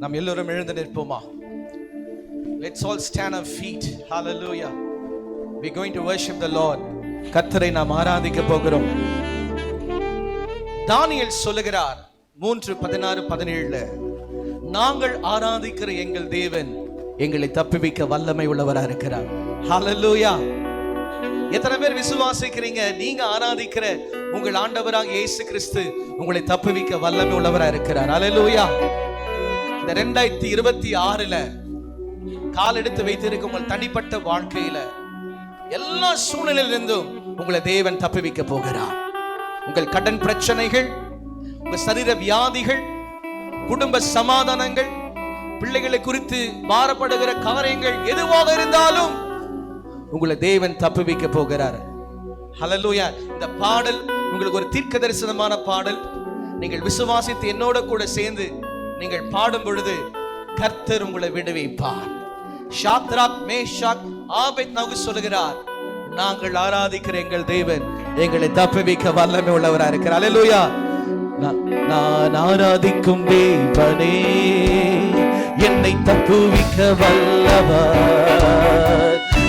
நாம் எல்லோரும் எழுந்து நிற்போமா? Let's all stand on feet. Hallelujah. We're going to worship the Lord. கர்த்தரை நாம் ஆராதிக்க போகிறோம். தானியேல் சொல்லுகிறார் 3:16-17 நாங்கள் ஆராதிக்கிற எங்கள் தேவன் எங்களை தப்புவிக்க வல்லமை உள்ளவராக இருக்கிறார். ஹalleluya. எத்தனை பேர் விசுவாசிக்கிறீங்க? நீங்க ஆராதிக்கிற உங்கள் ஆண்டவராக இயேசு கிறிஸ்து உங்களை தப்புவிக்க வல்லமை உள்ளவராக இருக்கிறார். ஹalleluya. இந்த 2026ல கால் எடுத்து வைத்திருக்கும் உங்கள் தனிப்பட்ட வாழ்க்கையில எல்லா சூழ்நிலையிலிருந்தும் உங்களை தேவன் தப்புவிக்க போகிறார். உங்கள் கடன் பிரச்சனைகள், உங்கள் சரீர வியாதிகள், குடும்ப சமாதானங்கள், பிள்ளைகளை குறித்து பாரப்படுகிற காரியங்கள் எதுவாக இருந்தாலும் உங்களை தேவன் தப்புவிக்க போகிறார். ஹalleluya. இந்த பாடல் உங்களுக்கு ஒரு தீர்க்க தரிசனமான பாடல். நீங்கள் விசுவாசித்து என்னோட கூட சேர்ந்து நீங்கள் பாடும் பொழுது கர்த்தர் உங்களை விடுவிப்பார். ஷாத்ராக், மேஷாக், ஆபேத்நேகோ சொல்லுகிறார், நாங்கள் ஆராதிக்கிற எங்கள் தேவன் எங்களை தப்புவிக்க வல்லமை உள்ளவராக இருக்கிறார். ஹalleluya. நான் ஆராதிக்கும் தேவனே என்னை தப்புவிக்க வல்லவர்.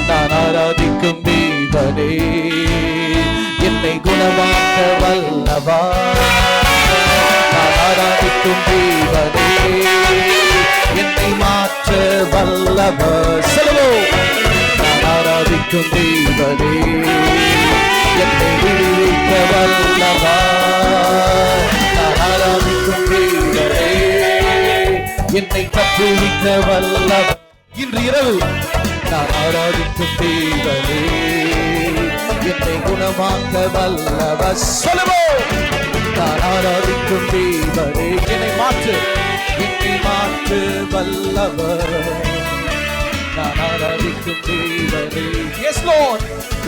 நான் ஆராதிக்கும் தேவனே என்னை குணமாக்க வல்லவர். நான் ஆராதிக்கும் தேவனே என்னை மாற்ற வல்லவர். சொல்லுவோம். நான் ஆராதிக்கும் தேவனே என்னை விடுவிக்க வல்லவர். நான் ஆராதிக்கும் தேவனே என்னை தப்புவிக்க வல்லவர். இன்று இரவு நான் ஆராதிக்கும் தேவனே என்னை குணமாக்க வல்லவர். சொல்லுவோம். நான் ஆராதிக்கும் தேவனே என்னை மாற்று வல்லவர். நான் ஆராதிக்கும் தேவனே. Yes Lord.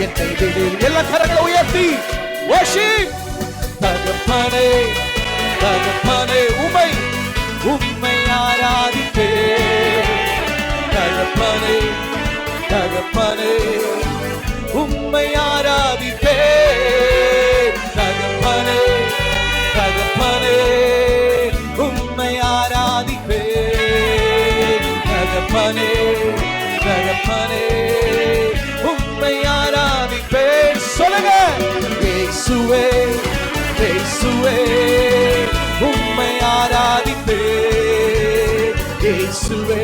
என்னை விடு. எல்லா கரங்களை உயர்த்தி worship. தகப்பனே தகப்பனே உம்மை ஆராதிப்பேன். தகப்பனே தகப்பனே உம்மை ஆராதிப்பேன். தகப்பனே தகப்பனே உம்மை ஆராதிப்பேன். தகப்பனே தகப்பனே உம்மை ஆராதிப்பேன். சொல்லுங்க. இயேசுவே இயேசுவே உம்மை ஆராதிப்பேன். இயேசுவே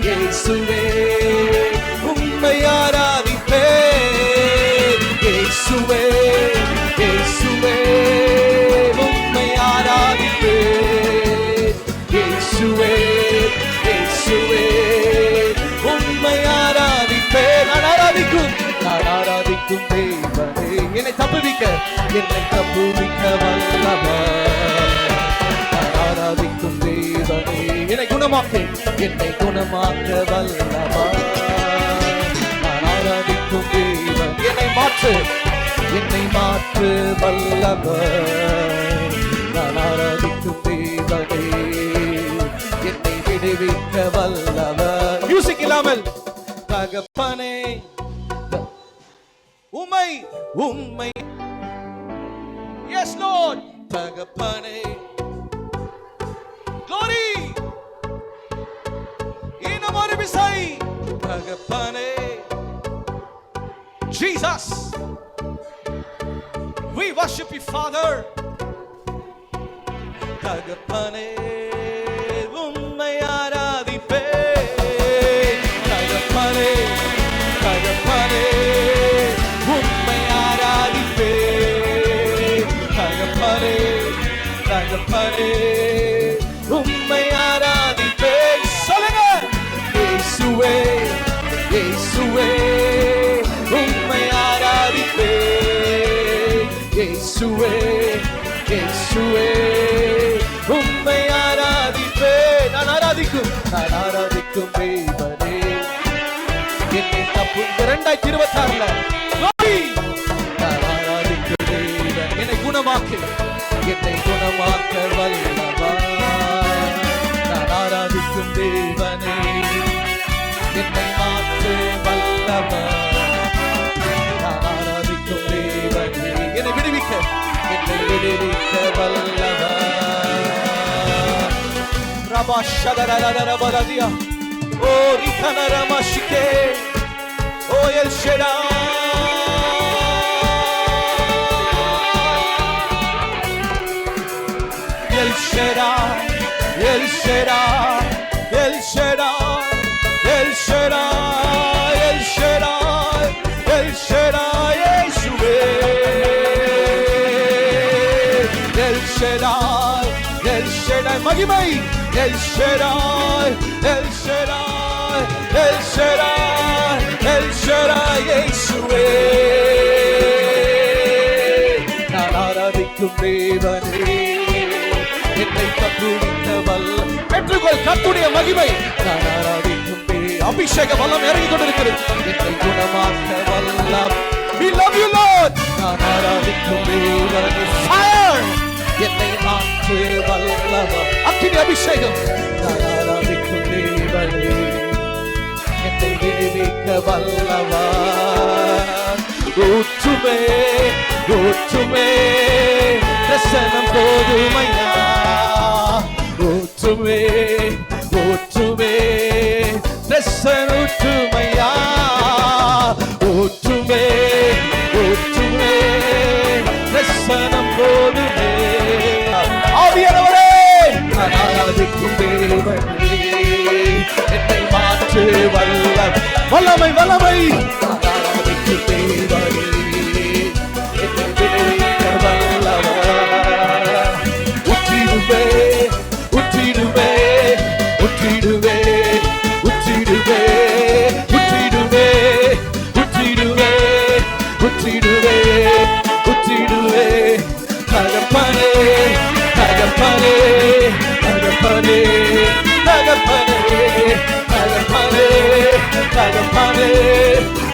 இயேசுவே உம்மை ஆராதிப்பேன். இயேசுவே இயேசுவே உம்மை ஆராதிப்பேன். இயேசுவே இயேசுவே உம்மை ஆராதிப்பேன். நான் ஆராதிக்கும் தேவனே என்னை தப்புவிக்க வல்லவர். நான் ஆராதிக்கும் தேவனே என்னை குணமாக்க வல்லவர். நான் ஆராதிக்கும் தேவன் என்னை மாற்று வல்லவர். நான் ஆராதிக்கும் தேவனே என்னை விடுவிக்க வல்லவர். மியூசிக் இல்லாமல் தகப்பனே உம்மை Yes Lord. தகப்பனே glory இன்னொரு விசை. தகப்பனே Jesus, we worship you Father. தகப்பனே உம்மை ஆராதிப்பேன். தகப்பனே தகப்பனே உம்மை ஆராதிப்பேன். தகப்பனே தகப்பனே உம்மை ஆராதிப்பேன். சொல்லுங்க. இயேசுவே இயேசுவே உம்மை ஆராதிப்பேன். இயேசுவே இயேசுவே உம்மை ஆராதிப்பேன். நான் ஆராதிக்கும் தேவனே என்னை தப்பு 2026ல நான் ஆராதிக்கும் தேவன் என்னை குணமாக்க வல்லவர். நான் ஆராதிக்கும் தேவனே என்னை மாற்ற வல்லவர். நான் ஆராதிக்கும் தேவனே என்னை விடுவிக்க வல்லவர். Oh, Rikanaramashike. Oh, El Shaddai. El Shaddai. El Shaddai. El Shaddai. El Shaddai. El Shaddai. El Shaddai. Yeshua. El Shaddai. El Shaddai. Magimai. El Shaddai. El Shaddai. El Shaddai. El Shaddai. Yeshua. நான் ஆராதிக்கும் தேவனே, என்னை தப்புவிக்க வல்ல. பெற்றுக்கொள் கர்த்தருடைய மகிமை. நான் ஆராதிக்கும் அபிஷேக வல்லம் இறங்கி கொண்டிருக்கிறது. என்னை குணமாக்க வல்லம். We love you Lord. நான் ஆராதிக்கும் தேவனே, fire. என்னை மாற்று வல்லவர். அக்கினி அபிஷேகம். நான் ஆராதிக்கும் தேவனே, என்னை விடுவிக்க வல்லவர். ஊற்றுமே ஊற்றுமே பிரசனம் போதுமையா. ஊற்றுமே ஊற்றுமே பிரசனம் ஊற்றுமையா. ஊற்றுமே ஊற்றுமே பிரசனம் போதுமே. ஆவியானவரே, நான் ஆராதிக்கும் தேவனே, என்னை மாற்று வல்லவர். வல்லமை வல்லமை. நான் ஆராதிக்கும் தேவனே, என்னை விடுவிக்க வல்லவர். உற்றிடுவே உற்றிடுவே உற்றிடுவே உற்றிடுவே உற்றிடுவே உற்றிடுவே உற்றிடுவே உற்றிடுவே. தகப்பனே தகப்பனே தகப்பனே தகப்பனே தகப்பனே தகப்பனே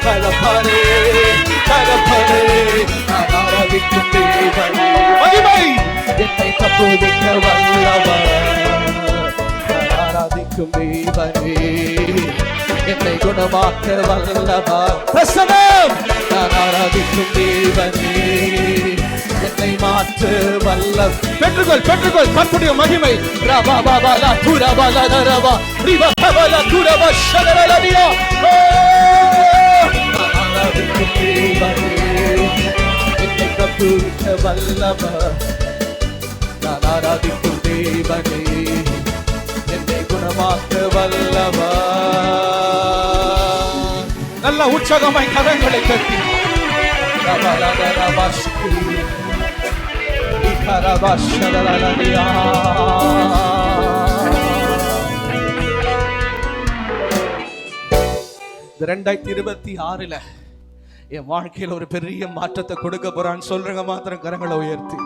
தகப்பனே தகப்பனே. நான் ஆராதிக்கும் தேவனே, மகிமை. என்னை தப்புவிக்க வல்லவர். நான் ஆராதிக்கும் தேவனே, என்னை குணமாக்க வல்லவர். பிரசனம். நான் ஆராதிக்கும் தேவனே, என்னை மாற்று வல்லவர். பெற்றுக்கொள் பெற்றுக்கொள் கர்த்தருடைய மகிமை. ரபா பாபா லா துரா பாலா ரபா ரிபா பாலா துரா பஷரலலியா. நான் ஆராதிக்கும் தேவனே, என்னை தப்புவிக்க வல்லவர். நான் ஆராதிக்கும் தேவனே, என்னை குணமாக்க வல்லவர். நல்ல உற்சாகமாய் கரங்களை தட்டி இந்த 2026 என் வாழ்க்கையில் ஒரு பெரிய மாற்றத்தை கொடுக்க போறான்னு சொல்றங்க மாத்திரம் கரங்களை உயர்த்தி.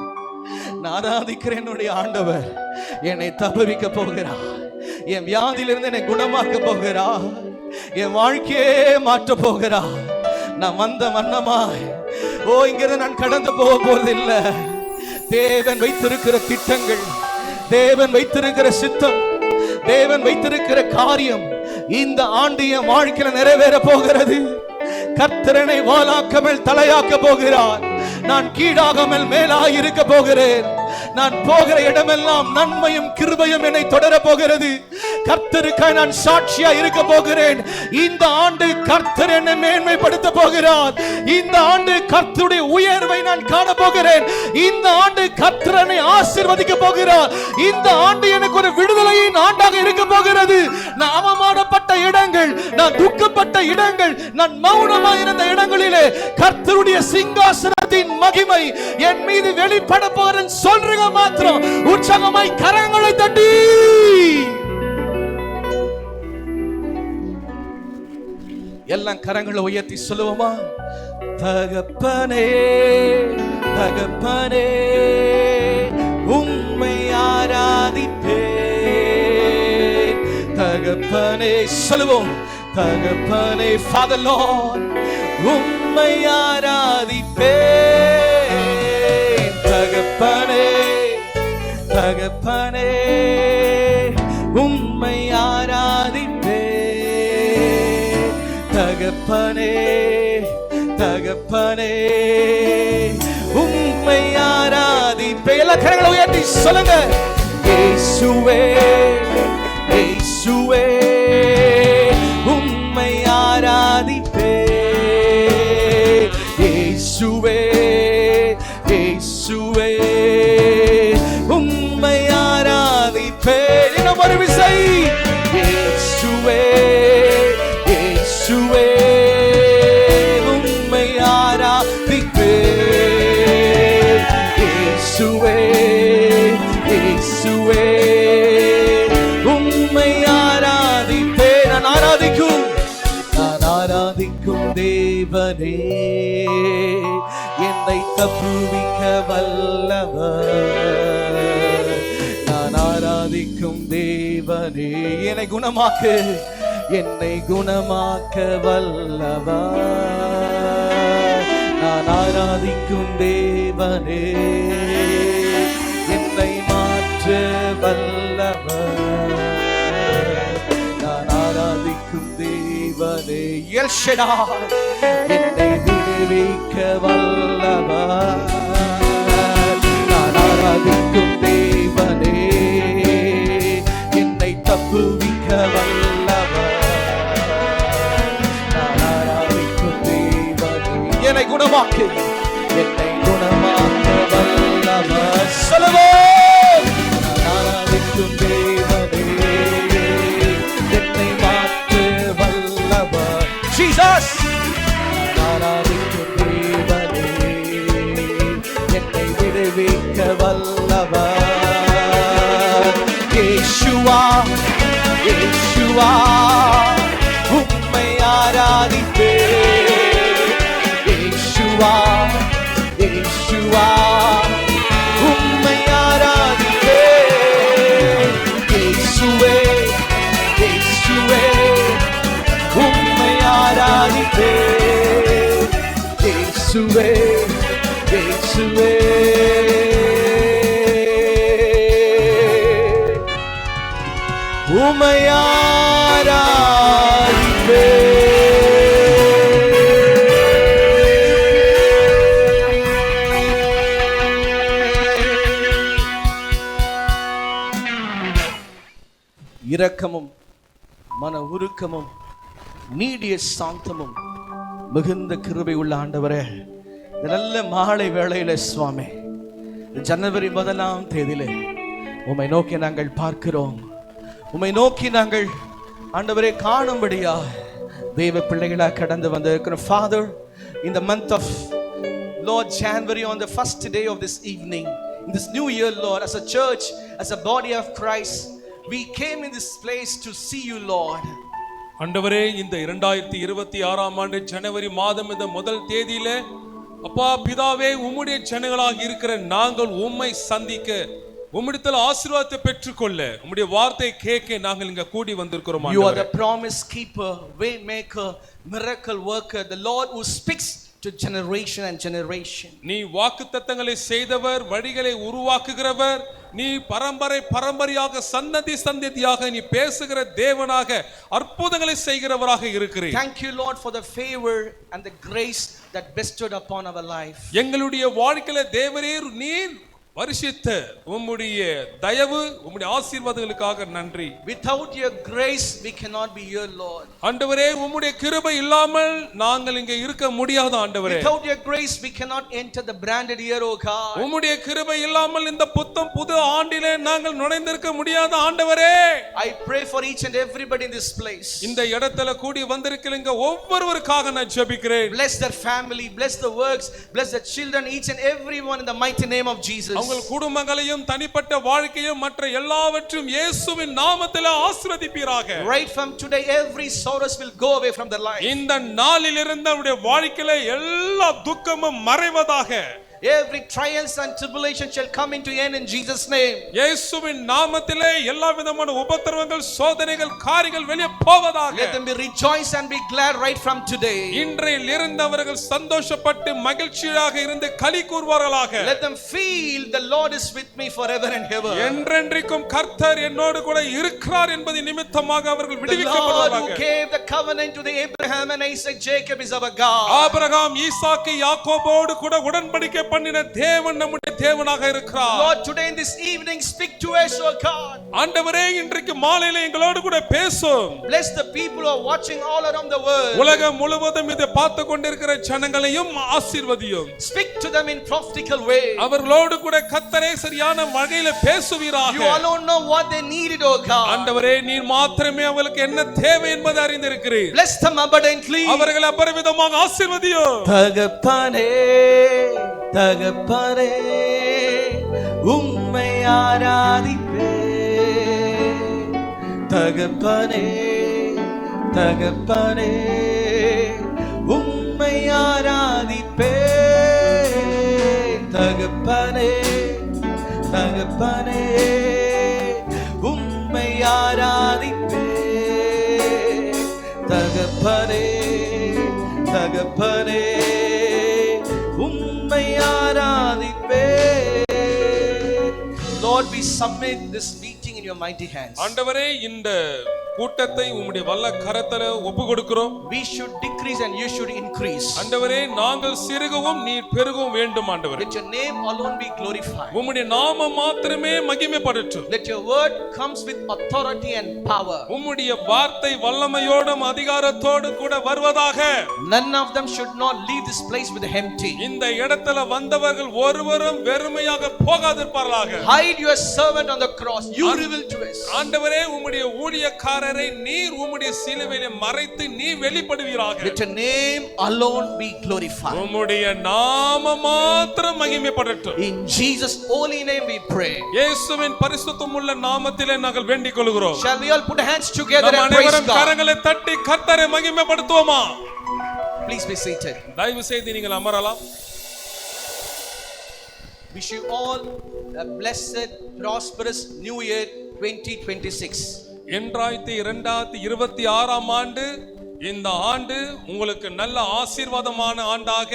நான் ஆராதிக்கிறேன் என்னுடைய ஆண்டவர் என்னை தப்புவிக்க போகிறார். என் வியாதியிலிருந்து என்னை குணமாக்க போகிறார். என் வாழ்க்கையே மாற்ற போகிறார். நான் வந்த வண்ணமாய் இங்கிருந்து நான் கடந்து போக போவதில்லை. தேவன் வைத்திருக்கிற திட்டங்கள், தேவன் வைத்திருக்கிற சித்தம், தேவன் வைத்திருக்கிற காரியம் இந்த ஆண்டு என் வாழ்க்கையில நிறைவேற போகிறது. கர்த்தரனை வாலாக்காமல் தலையாக்க போகிறார். நான் கீழாகாமல் மேலாக இருக்க போகிறேன். நான் போகிற இடமெல்லாம் நன்மையும் கிருபையும் என்னை தொடர போகிறது. கர்த்தருக்காய் நான் சாட்சியா இருக்க போகிறேன். இந்த ஆண்டு கர்த்தர் என்னை மேன்மைப்படுத்த போகிறார். இந்த ஆண்டு கர்த்தருடைய உயர்வை நான் காண போகிறேன். இந்த ஆண்டு கர்த்தர் என்னை ஆசீர்வதிக்க போகிறார். இந்த ஆண்டு எனக்கு ஒரு விடுதலையின் ஆண்டாக இருக்க போகிறது. நான் அவமானப்பட்ட இடங்கள், நான் துக்கப்பட்ட இடங்கள், நான் மௌனமாக இருந்த இடங்களிலே கர்த்தருடைய சிங்காசனத்தின் மகிமை என் மீது வெளிப்பட போகிறேன். சொல்றீங்க மாத்திரம் உற்சாகமாய் கரங்களை தட்டி எல்லாம் கரங்களை உயர்த்தி சொல்லுவோமா? தகப்பனே தகப்பனே உம்மை ஆராதிப்பேன். தகப்பனே சொல்லுவோம். தகப்பனே Father Lord உம்மை ஆராதிப்பேன். தகப்பனே தகப்பனே உம்மை ஆராதிப்பேன். தகப்பனே தகப்பனே உம்மை ஆராதிப்பேன். எல்லா கரங்களை உயர்த்தி சொல்லுங்க. இயேசுவே இயேசுவே உம்மை ஆராதிப்பே, இயேசுவே இயேசுவே உம்மை ஆராதிப்பே. இன்னும் ஒரு விசை, இயேசுவே இயேசுவே உம்மை ஆராதிப்பே, இயேசுவே இயேசுவே உம்மை ஆராதிப்பே. நான் ஆராதிக்கும் தேவனே, என்னை தப்புவிக்க வல்லவர். நான் ஆராதிக்கும் தேவனே, என்னை குணமாக்க வல்லவர். நான் ஆராதிக்கும் தேவனே, என்னை மாற்ற வல்லவர். நான் ஆராதிக்கும் தேவனே, எல் ஷடாய் என்னை விடுவிக்க வல்லவர். நான் ஆராதிக்கும் தேவனே, என்னை தப்புவிக்க வல்லவர். நான் ஆராதிக்கும் தேவனே, என்னை குணமாக்க வல்லவர். சொல்லுவோம், நான் ஆராதிக்கும் தேவனே, என்னை மாற்ற வல்லவர். ஜீசஸ், நான் ஆராதிக்கும் தேவனே, என்னை விடுவிக்க வல்லவர். இயேசுவா இயேசுவா உம்மை ஆராதிப்பே, இயேசுவா இயேசுவா உம்மை ஆராதிப்பே, இயேசுவே இயேசுவே உம்மை ஆராதிப்பே, இயேசுவே இயேசுவே உம்மை ஆராதிப்பே. இரக்கமும் மன உருக்கமும் நீடிய சாந்தமும் மிகுந்த கிருபை உள்ள ஆண்டவரே, இந்த நல்ல மாலை வேளையில சுவாமி, ஜனவரி 1ஆம் தேதியிலே உம்மை நோக்கி நாங்கள் பார்க்கிறோம். உம்மை நோக்கி நாங்கள் ஆண்டவரே காணும்படியா தேவ பிள்ளைகளா கடந்து வந்திருக்கிறோம். Father, in the month of Lord January, on the first day of this evening, in this new year, Lord, as a church, as a body of Christ, we came in this place to see you, Lord. ஆண்டவரே, இந்த 2026ஆம் ஆண்டு ஜனவரி மாதம் இந்த முதல் தேதியிலே அப்பா பிதாவே, உம்முடைய ஜனங்களாக இருக்கிற நாங்கள் உம்மை சந்திக்க, உம்மிடத்தில் ஆசீர்வாதத்தை பெற்றுக்கொள்ள, உம்முடைய வார்த்தை கேட்க நாங்கள் இங்க கூடி வந்திருக்கிறோம். You are the promise keeper, way maker, miracle worker, the Lord who speaks to generation and generation. நீ வாக்குத்தத்தங்களை செய்தவர், வழிகளை உருவாக்குகிறவர், நீ பரம்பரையாக சந்ததியாக நீ பேசுகிற தேவனாக அற்புதங்களை செய்கிறவராக இருக்கிறீர். Thank you, Lord, for the favor and the grace that bestowed upon our life. எங்களுடைய வாழ்க்கையில தேவரீர் நீர் வருஷித்த உம்முடைய தயவு, உம்முடைய ஆசீர்வாதங்களுக்காக நன்றி. Without your grace we cannot be here, Lord. ஆண்டவரே, உம்முடைய கிருபை இல்லாமல் நாங்கள் இங்கே இருக்க முடியாது ஆண்டவரே. Without your grace we cannot enter the branded year, oh God. உம்முடைய கிருபை இல்லாமல் இந்த புது ஆண்டிலே நாங்கள் நுழைந்திருக்க முடியாது ஆண்டவரே. I pray for each and everybody in this place. இந்த இடத்துல கூடி வந்திருக்கிறீங்க ஒவ்வொருவருக்காக நான் ஜெபிக்கிறேன். Bless their family, bless the works, bless the children, each and everyone in the mighty name of Jesus. உங்கள் குடும்பங்களையும் தனிப்பட்ட வாழ்க்கையும் மற்ற எல்லாவற்றையும் இயேசுவின் நாமத்திலே ஆசீர்வதிப்பீராக. Right from today every sorrows will go away from their life. இந்த நாளிலிருந்து அவருடைய வாழ்க்கையில எல்லா துக்கமும் மறைவதாக. Every trials and tribulation shall come into end in Jesus name. இயேசுவின் நாமத்திலே எல்லா விதமான உபத்திரவங்கள், சோதனைகள், காரியங்கள் வெளியே போவதாக. Let them be rejoice and be glad right from today. இன்றையிலிருந்து அவர்கள் சந்தோஷப்பட்டு மகிழ்ச்சியாக இருந்து களி கூறுவார்களாக. Let them feel the Lord is with me forever and ever. என்றென்றைக்கும் கர்த்தர் என்னோடு கூட இருக்கிறார் என்பது நிமித்தமாக அவர்கள் விடுவிக்கப்படுவார்கள். The Lord who gave the covenant to the Abraham and Isaac, Jacob is our God. ஆபிரகாம், ஈசாக்கு, யாக்கோபோடு கூட உடன்படிக்கை பண்ணின தேவன் நம்முடைய தேவனாக இருக்கிறார். Lord, today in this evening speak to us, oh God. ஆண்டவரே இன்றைக்கு மாலையிலே எங்களோடு கூட பேசும். Bless the people who are watching all around the world. உலகம் முழுவதும் இதை பார்த்து கொண்டிருக்கிற ஜனங்களையும் ஆசீர்வதியும். Speak to them in prophetical way. அவர்களோடு கூட கர்த்தரே சரியான வழியில பேசுவீராக. You alone know what they needed, oh God. ஆண்டவரே நீர் மாத்திரமே அவர்களுக்கு என்ன தேவை என்பதை அறிந்திருக்கிறீர். Bless them abundantly. அவர்களை அபரிமிதமாக ஆசீர்வதியும். தகப்பனே தகப்பனே உம்மை ஆராதிப்பே. தகப்பனே தகப்பனே உம்மை ஆராதிப்பே. தகப்பனே தகப்பனே உம்மை ஆராதிப்பே. தகப்பனே தகப்பனே உம்மை ஆராதிப்பே. Lord, we submit this meeting in your mighty hands. ஆண்டவரே இந்த கூட்டத்தை உம்முடைய வல்ல கரத்திலே ஒப்புக்கொடுக்கிறோம். We should decrease and you should increase. ஆண்டவரே நாங்கள் சிறுகவும் நீர் பெருகவும் வேண்டும் ஆண்டவரே. Let your name alone be glorified. உம்முடைய நாமம் மாத்திரமே மகிமைப்படட்டும். Let your word comes with authority and power. உம்முடைய வார்த்தை வல்லமையோடும் அதிகாரத்தோடு கூட வருவதாக. None of them should not leave this place with empty. இந்த இடத்துல வந்தவர்கள் ஒருவரும் வெறுமையாக போகாதிருப்பார்களாக. Hide your servant on the cross. You reveal to us. ஆண்டவரே உம்முடைய ஊழியக்காரரை நீர் உம்முடைய சிலுவையிலே மறைத்து நீ வெளிப்படுவீராக. Let your name alone be glorified. உம்முடைய நாமம் மாத்திரம் மகிமைப்படட்டும். In Jesus holy name we pray. இயேசுவின் பரிசுத்தமுள்ள நாமத்திலே நாங்கள் வேண்டிக் கொள்கிறோம். Shall we all put hands together and praise அனைவரும் God? கரங்களை தட்டி கர்த்தரை மகிமைப்படுத்துவோமா? Please be seated. தயவு செய்து நீங்கள் அமரலாம். Wish you all a blessed, prosperous New Year 2026. 2026 ஆண்டு இந்த ஆண்டு உங்களுக்கு நல்ல ஆசீர்வாதமான ஆண்டாக,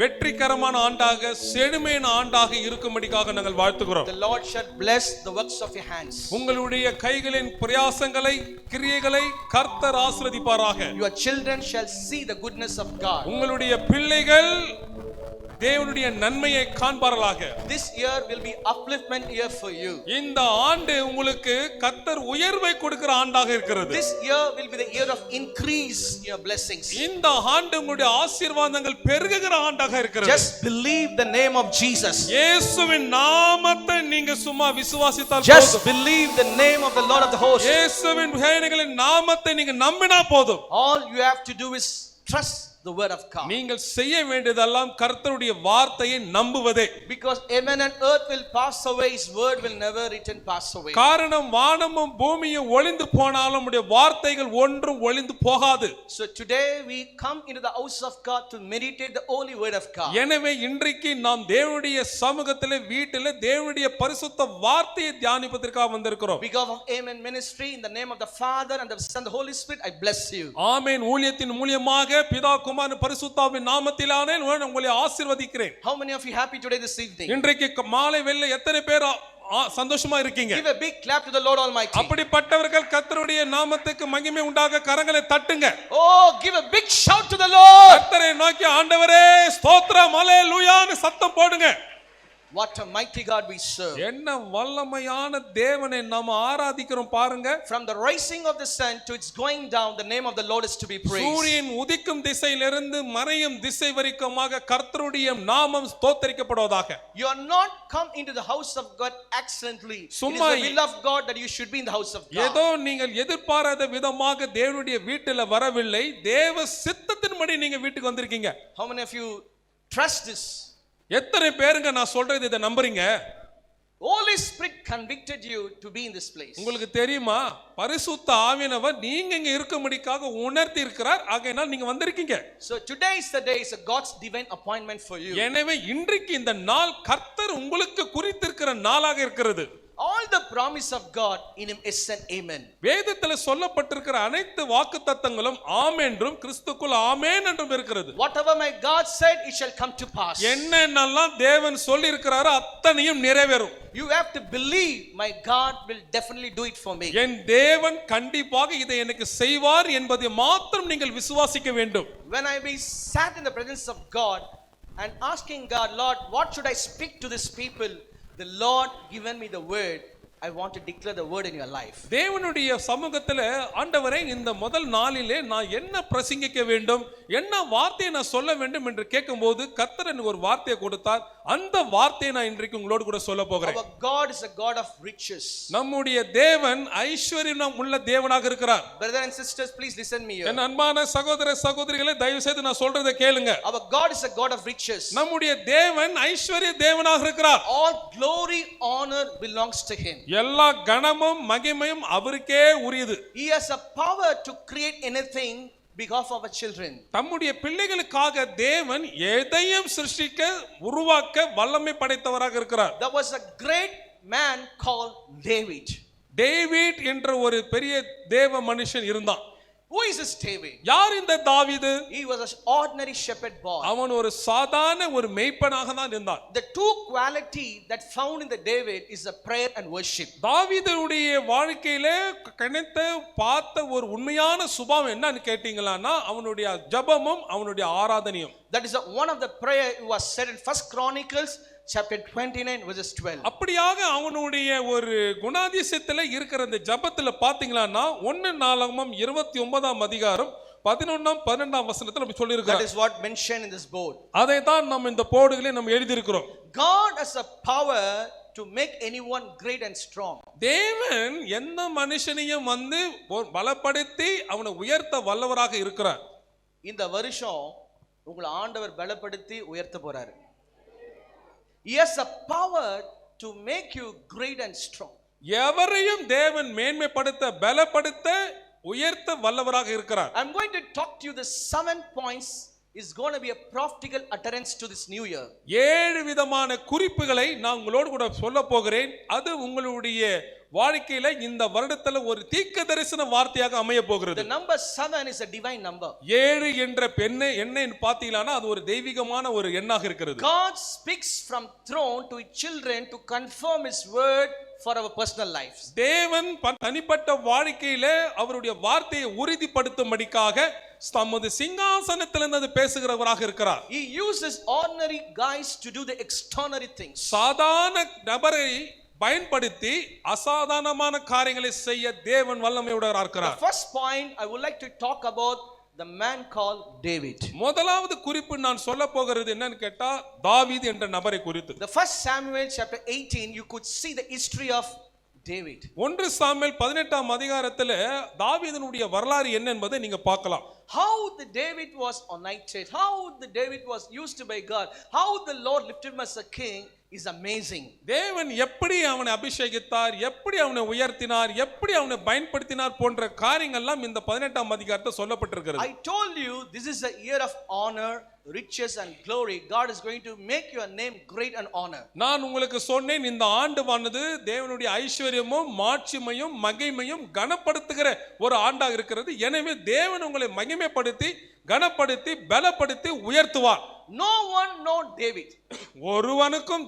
வெற்றிகரமான ஆண்டாக, செழுமையான ஆண்டாக இருக்கும்படியாக நாங்கள் வாழ்த்துகிறோம். The Lord shall bless the works of your hands. உங்களுடைய கைகளின் பிரயாசங்களை, கிரியைகளை கர்த்தர் ஆசீர்வதிப்பாராக. Your children shall see the goodness of God. உங்களுடைய பிள்ளைகள் தேவனுடைய நன்மையை காண்பார்களாக. This year will be upliftment year for you. இந்த ஆண்டு உங்களுக்கு கர்த்தர் உயர்வை கொடுக்கிற ஆண்டாக இருக்கிறது. This year will be the year of increase in your blessings. இந்த ஆண்டு உங்களுடைய ஆசீர்வாதங்கள் பெருகுகிற ஆண்டாக இருக்கிறது. Just believe the name of Jesus. இயேசுவின் நாமத்தை நீங்க சும்மா விசுவாசித்தால் Just போதும். believe the name of the Lord of the hosts. இயேசுவின் சேனைகளின் நாமத்தை நீங்க நம்பினா போதும். All you have to do is trust the word of God. நீங்கள் செய்ய வேண்டியதெல்லாம் கர்த்தருடைய வார்த்தையை நம்புவதே. Because heaven and earth will pass away, his word will never return pass away. காரணம் வானமும் பூமியும் ஒளிந்து போனாலும் உடைய வார்த்தைகள் ஒன்றும் ஒளிந்து போகாது. So today we come into the house of God to meditate the holy word of God. எனவே இன்றைக்கு நாம் தேவனுடைய சமூகத்திலே வீட்டிலே தேவனுடைய பரிசுத்த வார்த்தையை தியானிப்பதற்காக வந்திருக்கிறோம். Because of Amen ministry, in the name of the Father and the Son and the Holy Spirit, I bless you. ஆமென் ஊழியத்தின் மூலமாக பிதா குமாரன் பரிசுத்தாவின் நாமத்தினாலே நான் உங்களை ஆசீர்வதிக்கிறேன். How many of you happy today this evening? இன்றைக்கு மாலை வேளையிலே எத்தனை பேர் சந்தோஷமா இருக்கீங்க? Give a big clap to the Lord Almighty. அப்படிப்பட்டவர்கள் கர்த்தருடைய நாமத்துக்கு மகிமை உண்டாக கரங்களை தட்டுங்க. Oh, give a big shout to the Lord. கர்த்தரை நோக்கி ஆண்டவரே ஸ்தோத்திரம் அல்லேலூயான்னு சத்தம் போடுங்க. What a mighty God we serve. என்ன வல்லமையான தேவனை நாம ஆராதிக்கிறோம் பாருங்க. From the rising of the sun to its going down, the name of the Lord is to be praised. சூரியன் உதிக்கும் திசையிலிருந்து மறையும் திசை வரைக்குமாக கர்த்தருடைய நாமம் ஸ்தோத்திரிக்கப்படுவதாக. You are not come into the house of God accidentally. It is the will of God that you should be in the house of God. ஏதோ நீங்கள் எதிர்பாராத விதமாக தேவனுடைய வீட்டில வரவில்லை, தேவ சித்தத்தின்படி நீங்க வீட்டுக்கு வந்திருக்கீங்க. How many of you trust this? எத்தனை பேருங்க நான் சொல்றது இதை நம்புறீங்க? Holy Spirit convicted you to be in this place. உங்களுக்கு தெரியுமா பரிசுத்த ஆவியானவர் நீங்க இங்க இருக்கும்படிக்காக உணர்த்தி இருக்கிறார். ஆகையால் நீங்க வந்திருக்கீங்க. So today is the day, is a God's divine appointment for you. எனவே இன்றைக்கு இந்த நாள் கர்த்தர் உங்களுக்கு குறித்திருக்கிற நாளாக இருக்கிறது. All the promise of God in him is an amen. வேதத்தில் சொல்லப்பட்டிருக்கிற அனைத்து வாக்குத்தத்தங்களும் ஆமென் என்றும் கிறிஸ்துக்குள் ஆமென் என்றும் இருக்கிறது. Whatever my God said, it shall come to pass. என்னென்னலாம் தேவன் சொல்லி இருக்கிறாரோ அத்தனையும் நிறைவேறும். You have to believe my God will definitely do it for me. என் தேவன் கண்டிப்பாக இதை எனக்கு செய்வார் என்பதை மாத்திரம் நீங்கள் விசுவாசிக்க வேண்டும். When I be sat in the presence of God, and asking God, Lord, what should I speak to these people? The Lord given me the word. I want to declare the word in your life. தேவனுடைய சமூகத்துல ஆண்டவரே இந்த முதல் நாளிலே நான் என்ன பிரசங்கிக்க வேண்டும், என்ன வார்த்தையை நான் சொல்ல வேண்டும் என்று கேட்கும்போது கர்த்தர் எனக்கு ஒரு வார்த்தையை கொடுத்தார். அந்த வார்த்தையை நான் இன்றைக்கு உங்களோடு கூட சொல்ல போகிறேன். Our God is a God of riches. நம்முடைய தேவன் ஐஸ்வர்யம் உள்ள தேவனாக இருக்கிறார். Brothers and sisters, please listen me here. என் அன்பான சகோதர சகோதரிகளே, தயவு செய்து நான் சொல்றதை கேளுங்க. Our God is a God of riches. நம்முடைய தேவன் ஐஸ்வர்ய தேவனாக இருக்கிறார். All glory, honor belongs to him. எல்லா கனமும் மகிமையும் அவருக்கே உரியது. He has a power to create anything because of our children. தம்முடைய பிள்ளைகளுக்காக தேவன் எதையும் சிருஷ்டிக்க உருவாக்க வல்லமை படைத்தவராக இருக்கிறார். There was a great man called David. David என்ற ஒரு பெரிய தேவ மனுஷன் இருந்தான். Who is this David? யார் இந்த தாவீது? He was an ordinary shepherd boy. அவன் ஒரு சாதாரண ஒரு மேய்ப்பனாக தான் இருந்தான். The two quality that found in the David is the prayer and worship. தாவீதுடைய வாழ்க்கையிலே கணித்த பார்த்த ஒரு உண்மையான சுபாவம் என்னன்னு கேட்டீங்களான்னா அவனுடைய ஜெபமும் அவனுடைய ஆராதனையும். That is one of the prayer who was said in First Chronicles chapter 29 verses 12. அப்படியாக அவனுடைய ஒரு குணாதிசயத்துல இருக்கிற இந்த ஜெபத்துல பாத்தீங்களான்னா 1 அதிகாரம் 11-12 வசனத்துல நம்ம சொல்லி That இருக்கிறோம். is what mentioned in this board. அதை தான் நம்ம இந்த போர்டுகளே நம்ம எழுதி இருக்கிறோம். God has a power to make anyone great and strong. தேவன் எந்த மனுஷனையும் வந்து பலப்படுத்தி அவனை உயர்த்த வல்லவராக இருக்கிறார். இந்த வருஷம் உங்களை ஆண்டவர் பலப்படுத்தி உயர்த்த போறாரு. He has a power to make you great and strong. எவரையும் தேவன் மேன்மைப்படுத்த பலப்படுத்த உயர்த்த வல்லவராக இருக்கிறார். I'm going to talk to you the 7 points is going to be a practical utterance to this new year. 7 விதமான குறிப்புகளை நான் உங்களோடு கூட சொல்ல போகிறேன். அது உங்களுடைய வாழ்க்கையில இந்த வருடத்துல ஒரு தீர்க்க தரிசன வார்த்தையாக அமைய போகிறது. The number 7 is a divine number. 7 என்ற என்ன பாத்தீங்களானா அது ஒரு தெய்வீகமான ஒரு எண்ணாக இருக்கிறது. God speaks from throne to his children to confirm his word for our personal lives. தேவன் தனிப்பட்ட வாழ்க்கையில அவருடைய வார்த்தையை உறுதிப்படுத்தும்படிக்காக தமது சிங்காசனத்திலிருந்து பேசுகிறவராக இருக்கிறார். He uses ordinary guys to do the extraordinary things. சாதாரண நபரை பயன்படுத்தி அசாதாரணமான காரியங்களை செய்ய தேவன் வல்லமையுடையவராக இருக்கிறார். The first point I would like to talk about the man called David. முதலாவது குறிப்பு நான் சொல்ல போகிறது என்னன்னு கேட்டா தாவீது என்ற நபரை குறித்து. The first Samuel chapter 18 you could see the history of David. 1 Samuel 18 அதிகாரத்துல தாவீதினுடைய வரலாறு என்ன என்பதை நீங்க பார்க்கலாம். How the David was anointed, how the David was used by God, how the Lord lifted him as a king is amazing. தேவன் எப்படி அவனை அபிஷேகித்தார், எப்படி அவனை உயர்த்தினார், எப்படி அவனை பயன்படுத்தினார் போன்ற காரியங்கள்லாம் இந்த 18 அதிகாரத்தில் சொல்லப்பட்டிருக்கிறது. I told you this is a year of honor, riches and glory. God is going to make your name great and honor. நான் உங்களுக்கு சொன்னேன் இந்த ஆண்டுவானது தேவனுடைய ஐஸ்வரியமும் மாட்சிமையும் மகிமையும் கனப்படுத்துகிற ஒரு ஆண்டாக இருக்கிறது. எனவே தேவன் உங்களை மகிமைப்படுத்தி கனப்படுத்தி பலப்படுத்தி உயர்த்துவார். No one know David. ஒருவனுக்கும்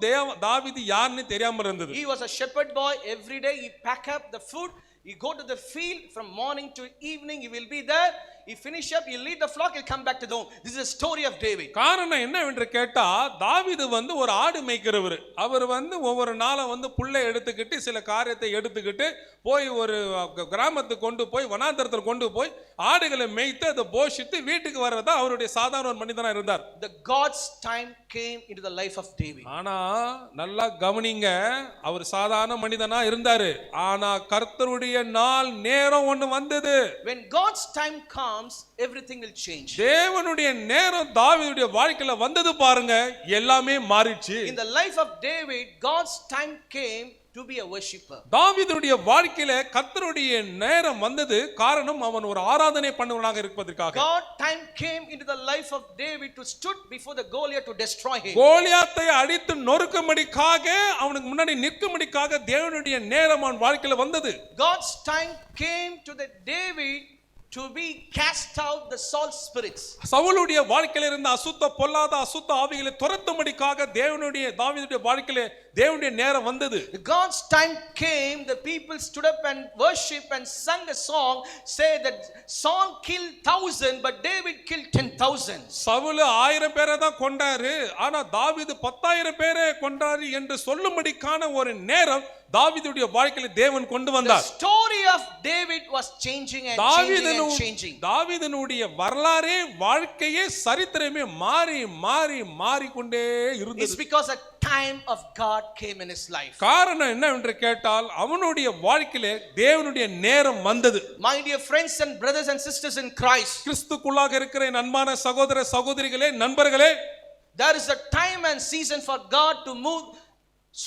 தாவீது யாருன்னு தெரியாம இருந்தது. He was a shepherd boy. Every day he pack up the food, he go to the field from morning to evening, he will be there. He finish up, he lead the flock, he'll come back to the home. This is a story of David. காரணம் என்னவென்று கேட்டா தாவீது வந்து ஒரு ஆடு மேய்க்கிறவர். அவர் வந்து ஒவ்வொரு நாளும் வந்து புல்லை எடுத்துக்கிட்டு சில காரியத்தை எடுத்துக்கிட்டு போய் ஒரு கிராமத்துக்கு கொண்டு போய் வனாந்தரத்தில் கொண்டு போய் ஆடுகளை மேய்த்து அதை போஷித்து வீட்டுக்கு வர்றதா அவருடைய சாதாரண ஒரு மனிதனா இருந்தார். The God's time came into the life of David. ஆனா நல்லா கவனிங்க, அவர் சாதாரண மனிதனா இருந்தாரு. ஆனா கர்த்தருடைய நாள் நேரம் ஒன்று வந்தது. When God's time comes, everything will change. தேவனுடைய நேரம் தாவீதுடைய வாழ்க்கையில வந்தது பாருங்க, எல்லாமே மாறிச்சு. In the life of David, God's time came to be a worshipper. தாவீதுடைய வாழ்க்கையில கர்த்தருடைய நேரம் வந்தது, காரணம் அவன் ஒரு ஆராதனை பண்ணுவனாக இருப்பதற்காக. God time came into the life of David to stood before the Goliath to destroy him. கோலியாத்தை அடித்து நொறுக்கும்படிக்காக அவனுக்கு முன்னாடி நிற்கும்படிக்காக தேவனுடைய நேரம் அவன் வாழ்க்கையில வந்தது. God's time came to the David to be cast out the salt spirits. சவுலுடைய வாழ்க்கையில இருந்த அசுத்த பொல்லாத அசுத்த ஆவிகளை துரத்தும்படிக்காக தாவீதுடைய வாழ்க்கையில தேவனுடைய நேரம் வந்தது. God's time came, the people stood up and worship and sang a song, say that Saul killed 1,000 but David killed 10,000. Saul 1000 பேரை தான் கொண்டாரு, ஆனா தாவீது 10,000 பேரை கொண்டாரு என்று சொல்லும்படிக்கான ஒரு நேரம் தாவீதுடைய வாழ்க்கையில தேவன் கொண்டு வந்தார். The story of David was changing and changing. தாவீதுனுடைய வரலாறே வாழ்க்கையே சரித்திரமே மாறிக்கொண்டே இருந்தது. It's because a time of God came in his life. காரணம் என்னவென்று கேட்டால் அவனுடைய வாழ்க்கையிலே தேவனுடைய நேரம் வந்தது. My dear friends and brothers and sisters in Christ, கிறிஸ்துக்குள்ளாக இருக்கிற என் அன்பான சகோதர சகோதரிகளே நண்பர்களே, there is a time and season for God to move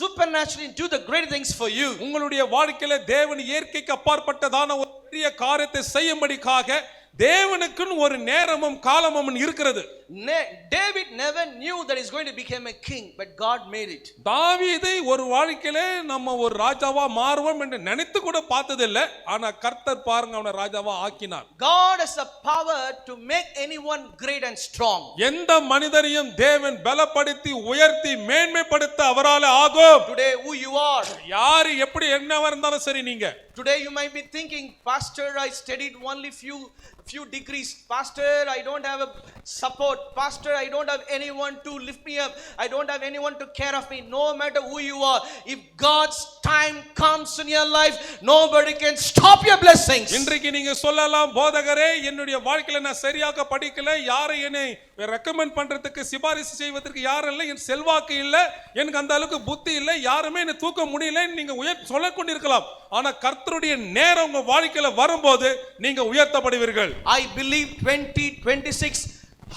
supernaturally do the great things for you. உங்களுடைய வாழ்க்கையில தேவன் இயற்கைக்கு அப்பாற்பட்டதான ஒரு பெரிய காரியத்தை செய்யும்படிக்காக தேவனுக்குன்னு ஒரு நேரமும் காலமும் இருக்கிறது. David never knew that he's going to become a king, but God made it. தாவீதை ஒரு வாழ்க்கையிலே நம்ம ஒரு ராஜாவா மாறுவோம் என்று நினைத்து கூட பார்த்ததில்லை, ஆனா கர்த்தர் பாருங்க அவனை ராஜாவா ஆக்கினார். God has the power to make anyone great and strong. எந்த மனிதரையும் தேவன் பலப்படுத்தி உயர்த்தி மேன்மைப்படுத்த அவரால ஆகும். Today who you are, யார் எப்படி என்னவா இருந்தாலும் சரி, நீங்க today you might be thinking, pastor, I studied only few degrees, pastor, I don't have a support, pastor, I don't have anyone to lift me up, I don't have anyone to care of me. No matter who you are, if God's time comes in your life, nobody can stop your blessings. இன்றைக்கு நீங்க சொல்லலாம், போதகரே என்னுடைய வாழ்க்கையில நான் சரியாக படிக்கல, யாரை என்னை ரெக்கமெண்ட் பண்றதுக்கு சிபாரிசு செய்வதற்கு யாரும் இல்லை, என் செல்வாக்கு இல்லை, எனக்கு அந்த அளவுக்கு புத்தி இல்லை, யாருமே என்னை தூக்க முடியல, நீங்க சொல்ல கொண்டிருக்கலாம். ஆனா கர்த்தருடைய நேரம் உங்க வாழ்க்கையில வரும்போது நீங்க உயர்த்தப்படுவீர்கள். I believe 2026